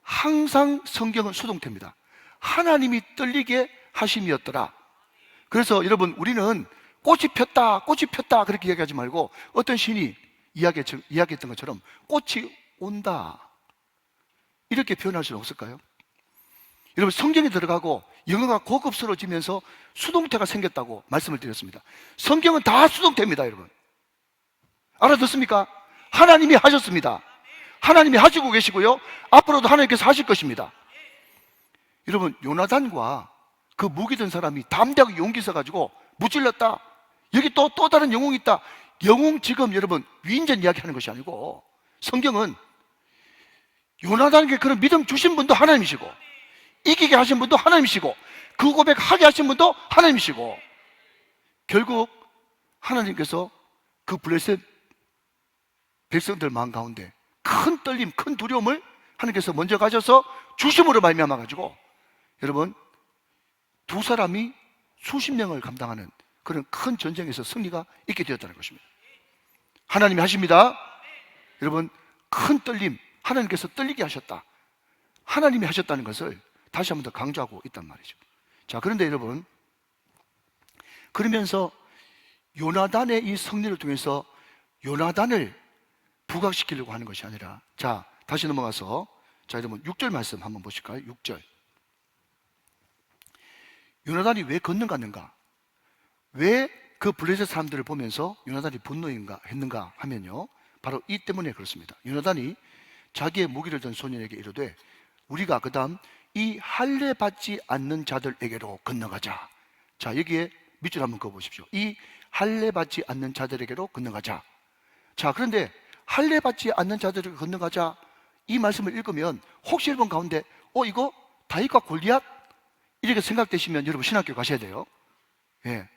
항상 성경은 수동태입니다. 하나님이 떨리게 하심이었더라. 그래서 여러분 우리는 꽃이 폈다 그렇게 얘기하지 말고 어떤 신이 이야기했던 것처럼 꽃이 온다 이렇게 표현할 수는 없을까요? 여러분 성경에 들어가고 영어가 고급스러워지면서 수동태가 생겼다고 말씀을 드렸습니다. 성경은 다 수동태입니다. 여러분 알아듣습니까? 하나님이 하셨습니다. 하나님이 하시고 계시고요 앞으로도 하나님께서 하실 것입니다. 여러분 요나단과 그 무기 든 사람이 담대하게 용기 있어가지고 무찔렀다. 여기 또 다른 영웅이 있다. 영웅 지금 여러분 위인전 이야기하는 것이 아니고 성경은 요나단에게 그런 믿음 주신 분도 하나님이시고 이기게 하신 분도 하나님이시고 그 고백하게 하신 분도 하나님이시고 결국 하나님께서 그 블레셋 백성들 마음 가운데 큰 떨림, 큰 두려움을 하나님께서 먼저 가져서 주심으로 말미암아 가지고 여러분 두 사람이 수십 명을 감당하는 그런 큰 전쟁에서 승리가 있게 되었다는 것입니다. 하나님이 하십니다. 여러분 큰 떨림, 하나님께서 떨리게 하셨다. 하나님이 하셨다는 것을 다시 한 번 더 강조하고 있단 말이죠. 자, 그런데 여러분 그러면서 요나단의 이 승리를 통해서 요나단을 부각시키려고 하는 것이 아니라, 자 다시 넘어가서 자 여러분 6절 말씀 한번 보실까요? 6절. 요나단이 왜 건너갔는가? 왜 그 블레셋 사람들을 보면서 요나단이 분노했는가 하면요 바로 이 때문에 그렇습니다. 요나단이 자기의 무기를 든 소년에게 이르되 우리가 그 다음 이 할례 받지 않는 자들에게로 건너가자. 자 여기에 밑줄 한번 그어보십시오. 이 할례 받지 않는 자들에게로 건너가자. 자 그런데 할례 받지 않는 자들에게 건너가자 이 말씀을 읽으면 혹시 여러분 가운데 이거 다윗과 골리앗? 이렇게 생각되시면 여러분 신학교 가셔야 돼요. 예.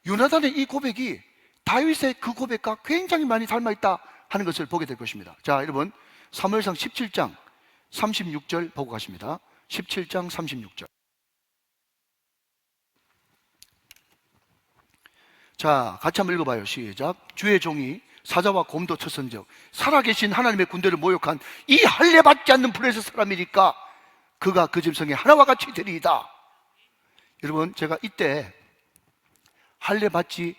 요나단의 이 고백이 다윗의 그 고백과 굉장히 많이 닮아있다 하는 것을 보게 될 것입니다. 자 여러분 사무엘상 17장 36절 보고 가십니다. 17장 36절. 자 같이 한번 읽어봐요. 시작. 주의 종이 사자와 곰도 쳤은즉 살아계신 하나님의 군대를 모욕한 이 할례 받지 않는 블레셋 사람이니까 그가 그 짐승의 하나와 같이 되리이다. 여러분 제가 이때 할례 받지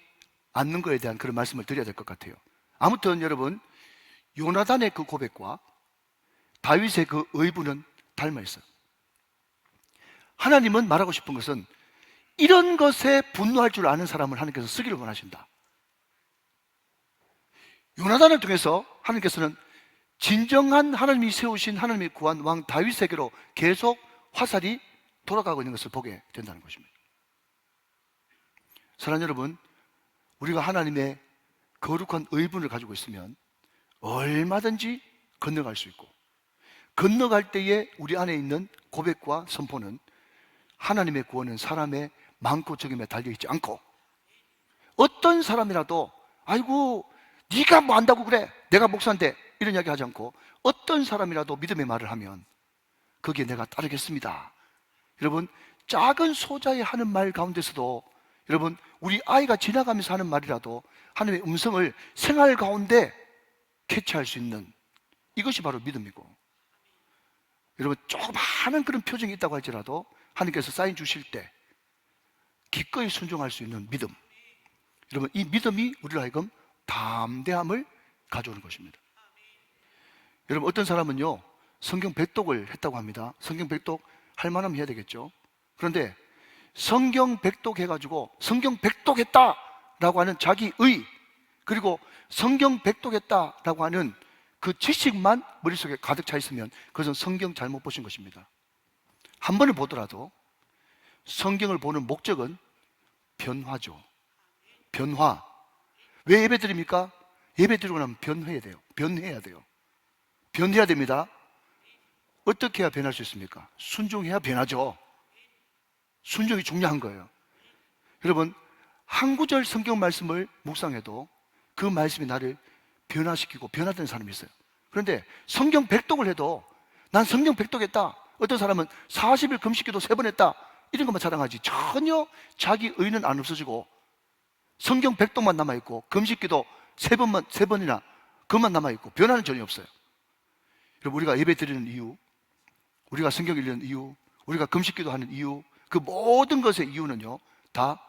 않는 것에 대한 그런 말씀을 드려야 될 것 같아요. 아무튼 여러분 요나단의 그 고백과 다윗의 그 의부는 닮아 있어요. 하나님은 말하고 싶은 것은 이런 것에 분노할 줄 아는 사람을 하나님께서 쓰기를 원하신다. 요나단을 통해서 하나님께서는 진정한 하나님이 세우신 하나님이 구한 왕 다윗에게로 계속 화살이 돌아가고 있는 것을 보게 된다는 것입니다. 사랑하는 여러분, 우리가 하나님의 거룩한 의분을 가지고 있으면 얼마든지 건너갈 수 있고 건너갈 때에 우리 안에 있는 고백과 선포는 하나님의 구원은 사람의 많고 적음에 달려있지 않고 어떤 사람이라도 아이고 네가 뭐 안다고 그래 내가 목사인데 이런 이야기 하지 않고 어떤 사람이라도 믿음의 말을 하면 거기에 내가 따르겠습니다. 여러분, 작은 소자의 하는 말 가운데서도 여러분, 우리 아이가 지나가면서 하는 말이라도 하나님의 음성을 생활 가운데 캐치할 수 있는, 이것이 바로 믿음이고, 여러분, 조그마한 그런 표정이 있다고 할지라도 하나님께서 사인 주실 때 기꺼이 순종할 수 있는 믿음, 여러분, 이 믿음이 우리로 하여금 담대함을 가져오는 것입니다. 여러분, 어떤 사람은요 성경 백독을 했다고 합니다. 성경 백독 할 만하면 해야 되겠죠. 그런데 성경 백독 해가지고 성경 백독했다라고 하는 자기의, 그리고 성경 백독했다라고 하는 그 지식만 머릿속에 가득 차 있으면 그것은 성경 잘못 보신 것입니다. 한 번을 보더라도 성경을 보는 목적은 변화죠. 변화. 왜 예배 드립니까? 예배 드리고 나면 변해야 돼요. 변해야 돼요. 변해야 됩니다. 어떻게 해야 변할 수 있습니까? 순종해야 변하죠. 순종이 중요한 거예요. 여러분, 한 구절 성경 말씀을 묵상해도 그 말씀이 나를 변화시키고 변화되는 사람이 있어요. 그런데 성경 백독을 해도 난 성경 백독했다. 어떤 사람은 40일 금식기도 3번 했다. 이런 것만 자랑하지 전혀 자기 의는 안 없어지고 성경 백독만 남아있고 금식기도 3번이나 그것만 남아있고 변화는 전혀 없어요. 여러분, 우리가 예배 드리는 이유, 우리가 성경 읽는 이유, 우리가 금식기도 하는 이유, 그 모든 것의 이유는요 다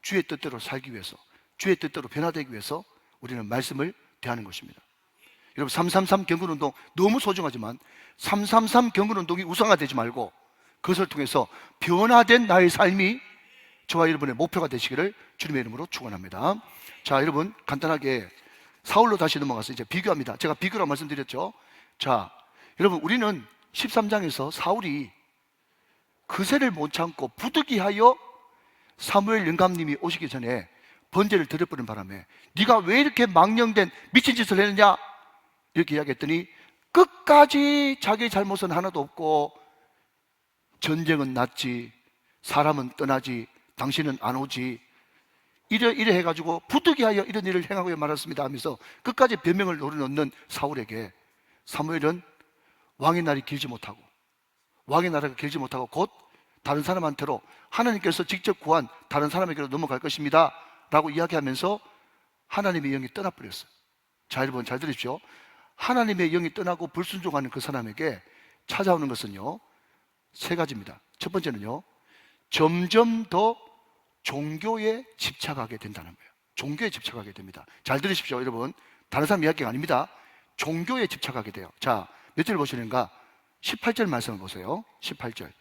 주의 뜻대로 살기 위해서, 주의 뜻대로 변화되기 위해서 우리는 말씀을 대하는 것입니다. 여러분, 333 경건운동 너무 소중하지만 333 경건운동이 우상화되지 말고 그것을 통해서 변화된 나의 삶이 저와 여러분의 목표가 되시기를 주님의 이름으로 축원합니다. 자, 여러분, 간단하게 사울로 다시 넘어가서 이제 비교합니다. 제가 비교라고 말씀드렸죠. 자, 여러분, 우리는 13장에서 사울이 그새를 못 참고 부득이하여 사무엘 영감님이 오시기 전에 번제를 드려버린 바람에 네가 왜 이렇게 망령된 미친 짓을 했느냐 이렇게 이야기했더니 끝까지 자기 잘못은 하나도 없고 전쟁은 났지, 사람은 떠나지, 당신은 안 오지, 이래 해가지고 부득이하여 이런 일을 행하고 말았습니다 하면서 끝까지 변명을 노려놓는 사울에게 사무엘은 왕의 날이 길지 못하고 왕의 나라가 길지 못하고 곧 다른 사람한테로 하나님께서 직접 구한 다른 사람에게로 넘어갈 것입니다 라고 이야기하면서 하나님의 영이 떠나버렸어요. 자, 여러분 잘 들으십시오. 하나님의 영이 떠나고 불순종하는 그 사람에게 찾아오는 것은요 3가지입니다. 첫 번째는요, 점점 더 종교에 집착하게 된다는 거예요. 종교에 집착하게 됩니다. 잘 들으십시오, 여러분. 다른 사람 이야기가 아닙니다. 종교에 집착하게 돼요. 자, 몇 절 보시는가? 18절 말씀을 보세요. 18절.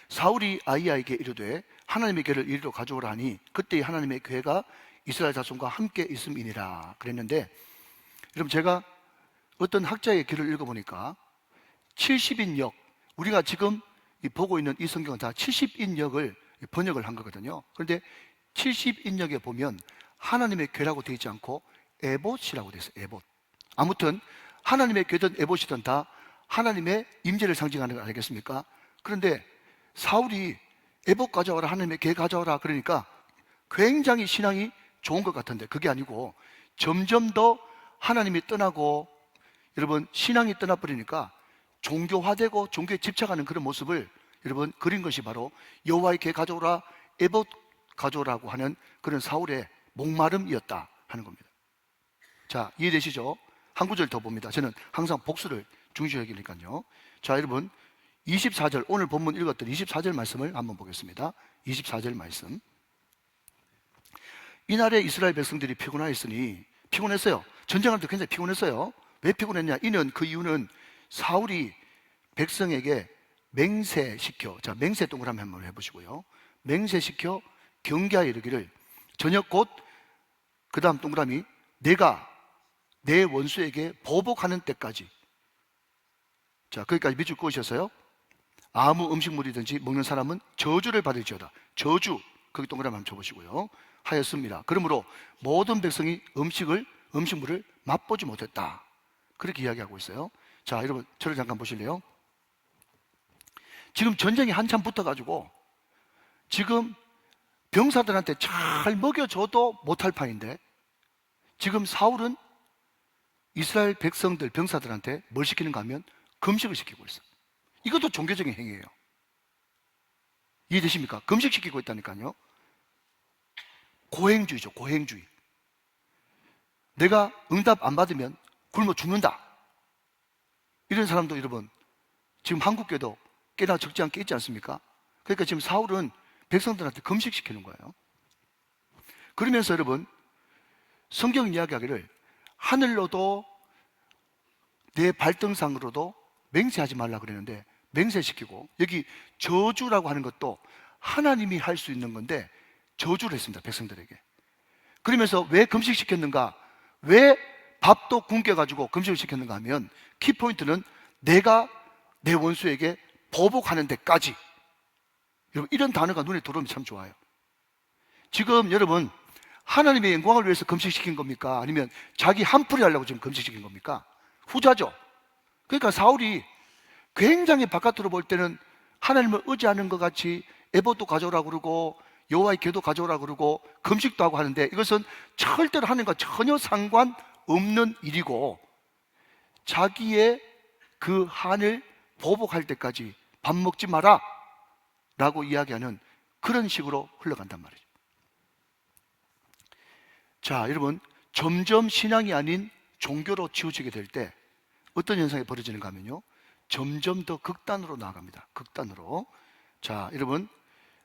사울이 아이야에게 이르되 하나님의 궤를 이리로 가져오라 하니 그때 하나님의 궤가 이스라엘 자손과 함께 있음이니라 그랬는데, 여러분, 제가 어떤 학자의 글을 읽어보니까 70인역, 우리가 지금 보고 있는 이 성경은 다 70인역을 번역을 한 거거든요. 그런데 70인역에 보면 하나님의 궤라고 되어 있지 않고 에봇이라고 되어 있어요. 에봇. 아무튼 하나님의 궤든 에봇이든 다 하나님의 임재를 상징하는 거 아니겠습니까? 그런데 사울이 에봇 가져와라, 하나님의 궤 가져와라 그러니까 굉장히 신앙이 좋은 것 같은데 그게 아니고 점점 더 하나님이 떠나고, 여러분, 신앙이 떠나버리니까 종교화되고 종교에 집착하는 그런 모습을 여러분 그린 것이 바로 여호와의 궤 가져오라, 에봇 가져오라고 하는 그런 사울의 목마름이었다 하는 겁니다. 자, 이해되시죠? 한 구절 더 봅니다. 저는 항상 복수를 중시 여기니까요. 자, 여러분, 24절, 오늘 본문 읽었던 24절 말씀을 한번 보겠습니다. 24절 말씀. 이날에 이스라엘 백성들이 피곤하였으니, 피곤했어요. 전쟁할 때 굉장히 피곤했어요. 왜 피곤했냐? 그 이유는 사울이 백성에게 맹세시켜, 자, 맹세 동그라미 한번 해보시고요. 맹세시켜 경계하여 이르기를 저녁 곧, 그 다음 동그라미, 내가 내 원수에게 보복하는 때까지. 자, 거기까지 밑줄 그으셨어요? 아무 음식물이든지 먹는 사람은 저주를 받을지어다. 저주, 거기 동그라미 한번 쳐보시고요. 하였습니다. 그러므로 모든 백성이 음식물을 맛보지 못했다. 그렇게 이야기하고 있어요. 자, 여러분, 저를 잠깐 보실래요? 지금 전쟁이 한참 붙어가지고 지금 병사들한테 잘 먹여줘도 못할 판인데 지금 사울은 이스라엘 백성들, 병사들한테 뭘 시키는가 하면 금식을 시키고 있어. 이것도 종교적인 행위예요. 이해되십니까? 금식시키고 있다니까요. 고행주의죠, 고행주의. 내가 응답 안 받으면 굶어 죽는다. 이런 사람도 여러분 지금 한국교도 꽤나 적지 않게 있지 않습니까? 그러니까 지금 사울은 백성들한테 금식시키는 거예요. 그러면서 여러분 성경 이야기하기를 하늘로도 내 발등상으로도 맹세하지 말라 그랬는데 맹세시키고, 여기 저주라고 하는 것도 하나님이 할 수 있는 건데 저주를 했습니다, 백성들에게. 그러면서 왜 금식시켰는가? 왜 밥도 굶겨가지고 금식을 시켰는가 하면 키포인트는 내가 내 원수에게 보복하는 데까지. 여러분 이런 단어가 눈에 들어오면 참 좋아요. 지금 여러분 하나님의 영광을 위해서 금식시킨 겁니까? 아니면 자기 한풀이 하려고 지금 금식시킨 겁니까? 후자죠. 그러니까 사울이 굉장히 바깥으로 볼 때는 하나님을 의지하는 것 같이 에봇도 가져오라 그러고 여호와의궤도 가져오라 그러고 금식도 하고 하는데, 이것은 절대로 하나님과 전혀 상관없는 일이고 자기의 그 한을 보복할 때까지 밥 먹지 마라 라고 이야기하는 그런 식으로 흘러간단 말이죠. 자, 여러분 점점 신앙이 아닌 종교로 치우치게 될 때 어떤 현상이 벌어지는가 하면요, 점점 더 극단으로 나아갑니다. 극단으로. 자, 여러분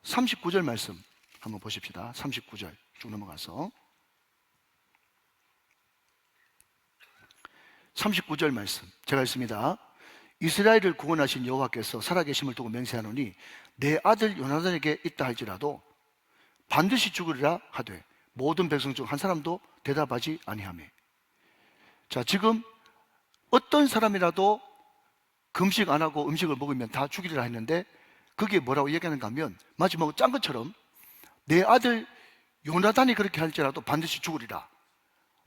39절 말씀 한번 보십시다. 39절 쭉 넘어가서 39절 말씀 제가 읽습니다. 이스라엘을 구원하신 여호와께서 살아계심을 두고 맹세하노니 내 아들 요나단에게 있다 할지라도 반드시 죽으리라 하되 모든 백성 중 한 사람도 대답하지 아니하매. 자, 지금 어떤 사람이라도 금식 안 하고 음식을 먹으면 다 죽이리라 했는데 그게 뭐라고 얘기하는가 하면 마지막으로 짠 것처럼 내 아들 요나단이 그렇게 할지라도 반드시 죽으리라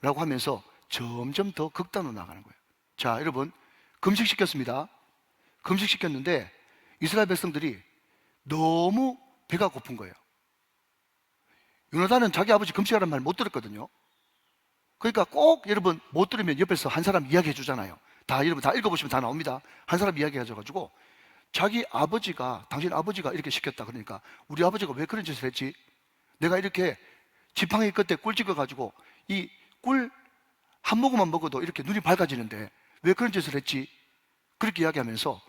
라고 하면서 점점 더 극단으로 나가는 거예요. 자, 여러분 금식시켰습니다. 금식시켰는데 이스라엘 백성들이 너무 배가 고픈 거예요. 요나단은 자기 아버지 금식하라는 말 못 들었거든요. 그러니까 꼭 여러분 못 들으면 옆에서 한 사람 이야기해 주잖아요. 다 여러분 다 읽어보시면 다 나옵니다. 한 사람 이야기해 줘가지고 자기 아버지가, 당신 아버지가 이렇게 시켰다 그러니까 우리 아버지가 왜 그런 짓을 했지? 내가 이렇게 지팡이 끝에 꿀 찍어가지고 이 꿀 한 모금만 먹어도 이렇게 눈이 밝아지는데 왜 그런 짓을 했지? 그렇게 이야기하면서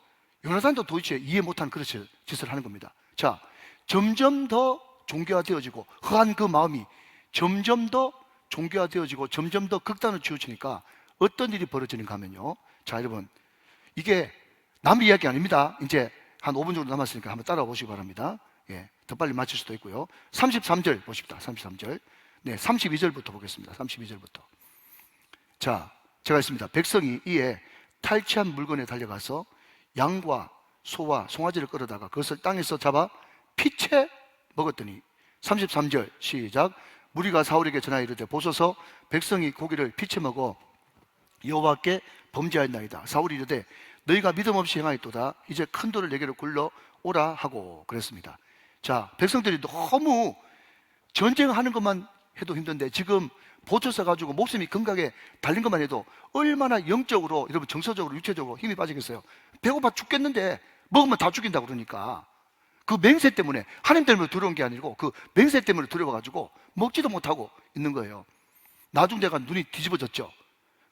요나단도 도대체 이해 못한 그런 짓을 하는 겁니다. 자, 점점 더 종교화되어지고 허한 그 마음이 점점 더 종교화되어지고 점점 더 극단으로 치우치니까 어떤 일이 벌어지는가 하면요, 자 여러분 이게 남 이야기 아닙니다. 이제 한 5분 정도 남았으니까 한번 따라와 보시기 바랍니다. 예, 더 빨리 맞출 수도 있고요. 33절 보십시다. 33절. 네, 32절부터 보겠습니다. 32절부터. 자, 제가 했습니다. 백성이 이에 탈취한 물건에 달려가서 양과 소와 송아지를 끌어다가 그것을 땅에서 잡아 피채 먹었더니 33절 시작. 무리가 사울에게 전하여 이르되 보소서 백성이 고기를 피채 먹어 여호와께 범죄하였나이다. 사울이 이르되 너희가 믿음 없이 행하였도다. 이제 큰 돌을 내게로 굴러 오라 하고 그랬습니다. 자, 백성들이 너무 전쟁하는 것만 해도 힘든데 지금 보초 써가지고 목숨이 건강에 달린 것만 해도 얼마나 영적으로, 여러분 정서적으로 육체적으로 힘이 빠지겠어요. 배고파 죽겠는데 먹으면 다 죽인다고 그러니까 그 맹세 때문에, 하나님 때문에 두려운 게 아니고 그 맹세 때문에 두려워가지고 먹지도 못하고 있는 거예요. 나중 내가 눈이 뒤집어졌죠.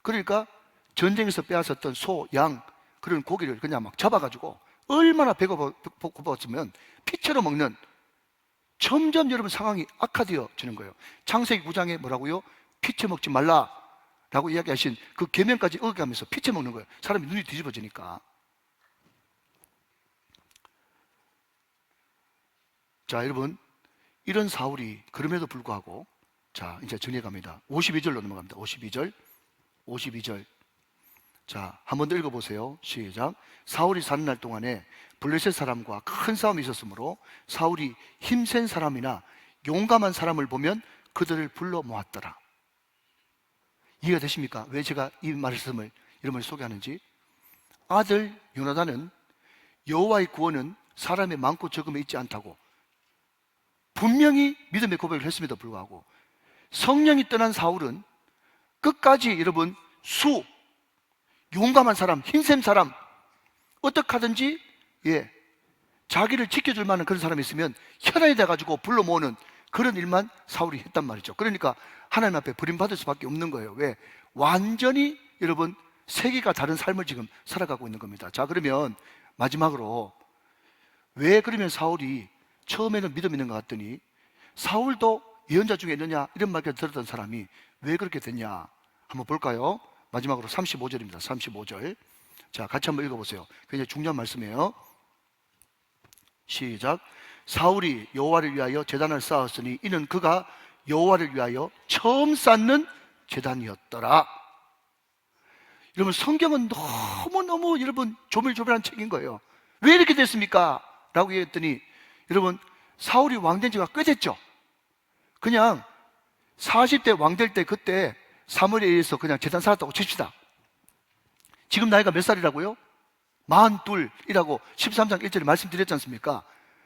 그러니까 전쟁에서 빼앗았던 소, 양 그런 고기를 그냥 막 잡아가지고 얼마나 배가 고팠으면 피채로 먹는, 점점 여러분 상황이 악화되어지는 거예요. 창세기 9장에 뭐라고요? 피채 먹지 말라라고 이야기하신 그 계명까지 어겨가면서 피채 먹는 거예요. 사람이 눈이 뒤집어지니까. 자, 여러분 이런 사울이 그럼에도 불구하고, 자 이제 정리해 갑니다. 52절로 넘어갑니다. 52절. 자, 한 번 더 읽어보세요. 시작. 사울이 사는 날 동안에 블레셋 사람과 큰 싸움이 있었으므로 사울이 힘센 사람이나 용감한 사람을 보면 그들을 불러 모았더라. 이해가 되십니까? 왜 제가 이 말씀을 이름을 소개하는지. 아들 요나단은 여호와의 구원은 사람의 많고 적음에 있지 않다고 분명히 믿음의 고백을 했음에도 불구하고 성령이 떠난 사울은 끝까지 여러분 용감한 사람, 힘센 사람, 어떻게 하든지 자기를 지켜줄 만한 그런 사람이 있으면 혈안이 돼가지고 불러 모으는 그런 일만 사울이 했단 말이죠. 그러니까 하나님 앞에 버림받을 수밖에 없는 거예요. 왜? 완전히 여러분 세계가 다른 삶을 지금 살아가고 있는 겁니다. 자, 그러면 마지막으로 왜 그러면 사울이 처음에는 믿음 있는 것 같더니 사울도 예언자 중에 있느냐 이런 말까지 들었던 사람이 왜 그렇게 됐냐 한번 볼까요? 마지막으로 35절입니다. 35절. 자, 같이 한번 읽어보세요. 굉장히 중요한 말씀이에요. 시작. 사울이 여호와를 위하여 제단을 쌓았으니 이는 그가 여호와를 위하여 처음 쌓는 제단이었더라. 여러분, 성경은 너무너무 여러분 조밀조밀한 책인 거예요. 왜 이렇게 됐습니까? 라고 얘기했더니 여러분, 사울이 왕된 지가 꽤 됐죠. 그냥 40대 왕될 때 그때 사무엘에 의해서 그냥 제단 쌓았다고 칩시다. 지금 나이가 몇 살이라고요? 42이라고 13장 1절에 말씀드렸지 않습니까?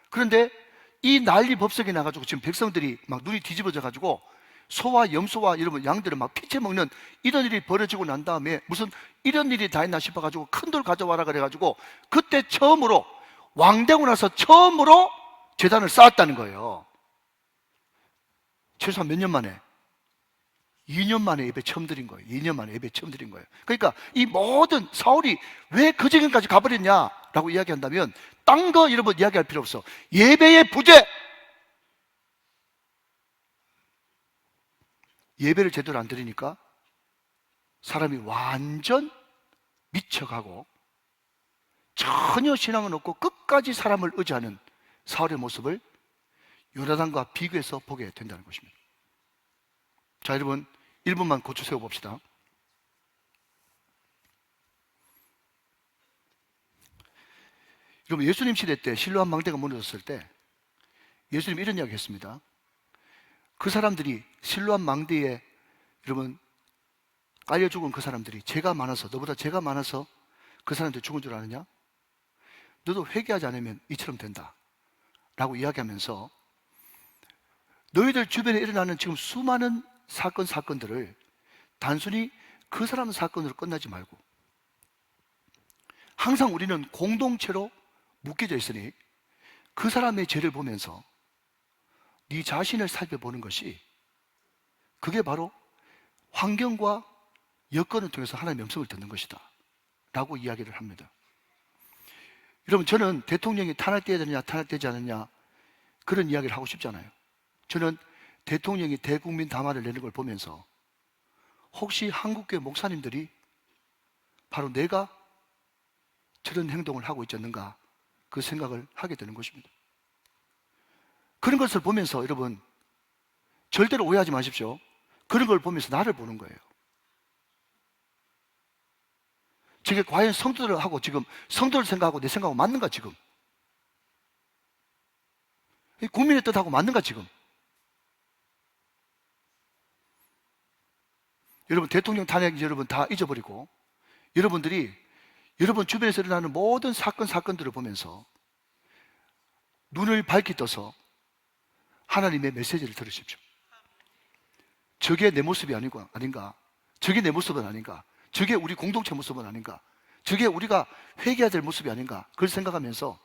그런데 이 난리 법석이 나가지고 지금 백성들이 막 눈이 뒤집어져 가지고 소와 염소와 여러분 양들을 막 피채 먹는 이런 일이 벌어지고 난 다음에 무슨 이런 일이 다 있나 싶어 가지고 큰 돌 가져와라 그래 가지고 그때 처음으로 왕되고 나서 처음으로 제단을 쌓았다는 거예요. 최소한 몇 년 만에? 2년 만에 예배 처음 드린 거예요. 2년 만에 예배 처음 드린 거예요. 그러니까 이 모든 사울이 왜 그 지경까지 가버렸냐라고 이야기한다면 딴 거 여러분 이야기할 필요 없어. 예배의 부재. 예배를 제대로 안 드리니까 사람이 완전 미쳐가고 전혀 신앙은 없고 끝까지 사람을 의지하는 사울의 모습을 요나단과 비교해서 보게 된다는 것입니다. 자, 여러분 1분만 고쳐 세워봅시다. 여러분, 예수님 시대 때 실로암 망대가 무너졌을 때 예수님 이런 이야기 했습니다. 그 사람들이 실로암 망대에 여러분 깔려 죽은 그 사람들이 죄가 많아서, 너보다 죄가 많아서 그 사람들이 죽은 줄 아느냐? 너도 회개하지 않으면 이처럼 된다 라고 이야기하면서 너희들 주변에 일어나는 지금 수많은 사건들을 단순히 그 사람 사건으로 끝나지 말고 항상 우리는 공동체로 묶여져 있으니 그 사람의 죄를 보면서 네 자신을 살펴보는 것이 그게 바로 환경과 여건을 통해서 하나님의 음성을 듣는 것이다 라고 이야기를 합니다. 여러분, 저는 대통령이 탄핵돼야 되느냐 탄핵되지 않느냐 그런 이야기를 하고 싶지 않아요. 저는 대통령이 대국민 담화를 내는 걸 보면서 혹시 한국교회 목사님들이 바로 내가 저런 행동을 하고 있지 않는가 그 생각을 하게 되는 것입니다. 그런 것을 보면서 여러분 절대로 오해하지 마십시오. 그런 걸 보면서 나를 보는 거예요. 저게 과연 성도들하고 지금 성도를 생각하고 내 생각하고 맞는가 지금? 국민의 뜻하고 맞는가 지금? 여러분, 대통령 탄핵 여러분 다 잊어버리고 여러분들이 여러분 주변에서 일어나는 모든 사건들을 보면서 눈을 밝히 떠서 하나님의 메시지를 들으십시오. 저게 내 모습이 아닌가? 저게 내 모습은 아닌가? 저게 우리 공동체 모습은 아닌가? 저게 우리가 회개해야 될 모습이 아닌가? 그걸 생각하면서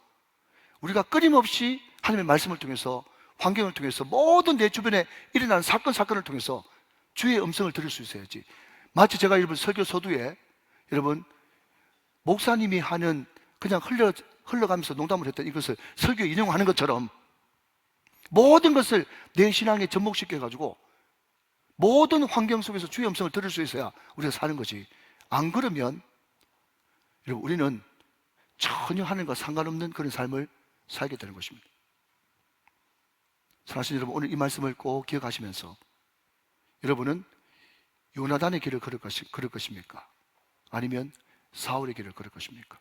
우리가 끊임없이 하나님의 말씀을 통해서 환경을 통해서 모든 내 주변에 일어나는 사건을 통해서 주의 음성을 들을 수 있어야지. 마치 제가 여러분 설교 서두에 여러분 목사님이 하는 그냥 흘러가면서 농담을 했던 이것을 설교에 인용하는 것처럼 모든 것을 내 신앙에 접목시켜가지고 모든 환경 속에서 주의 음성을 들을 수 있어야 우리가 사는 거지. 안 그러면 여러분 우리는 전혀 하나님과 상관없는 그런 삶을 살게 되는 것입니다. 사실 여러분 오늘 이 말씀을 꼭 기억하시면서 여러분은 요나단의 길을 걸을 것입니까? 아니면 사울의 길을 걸을 것입니까?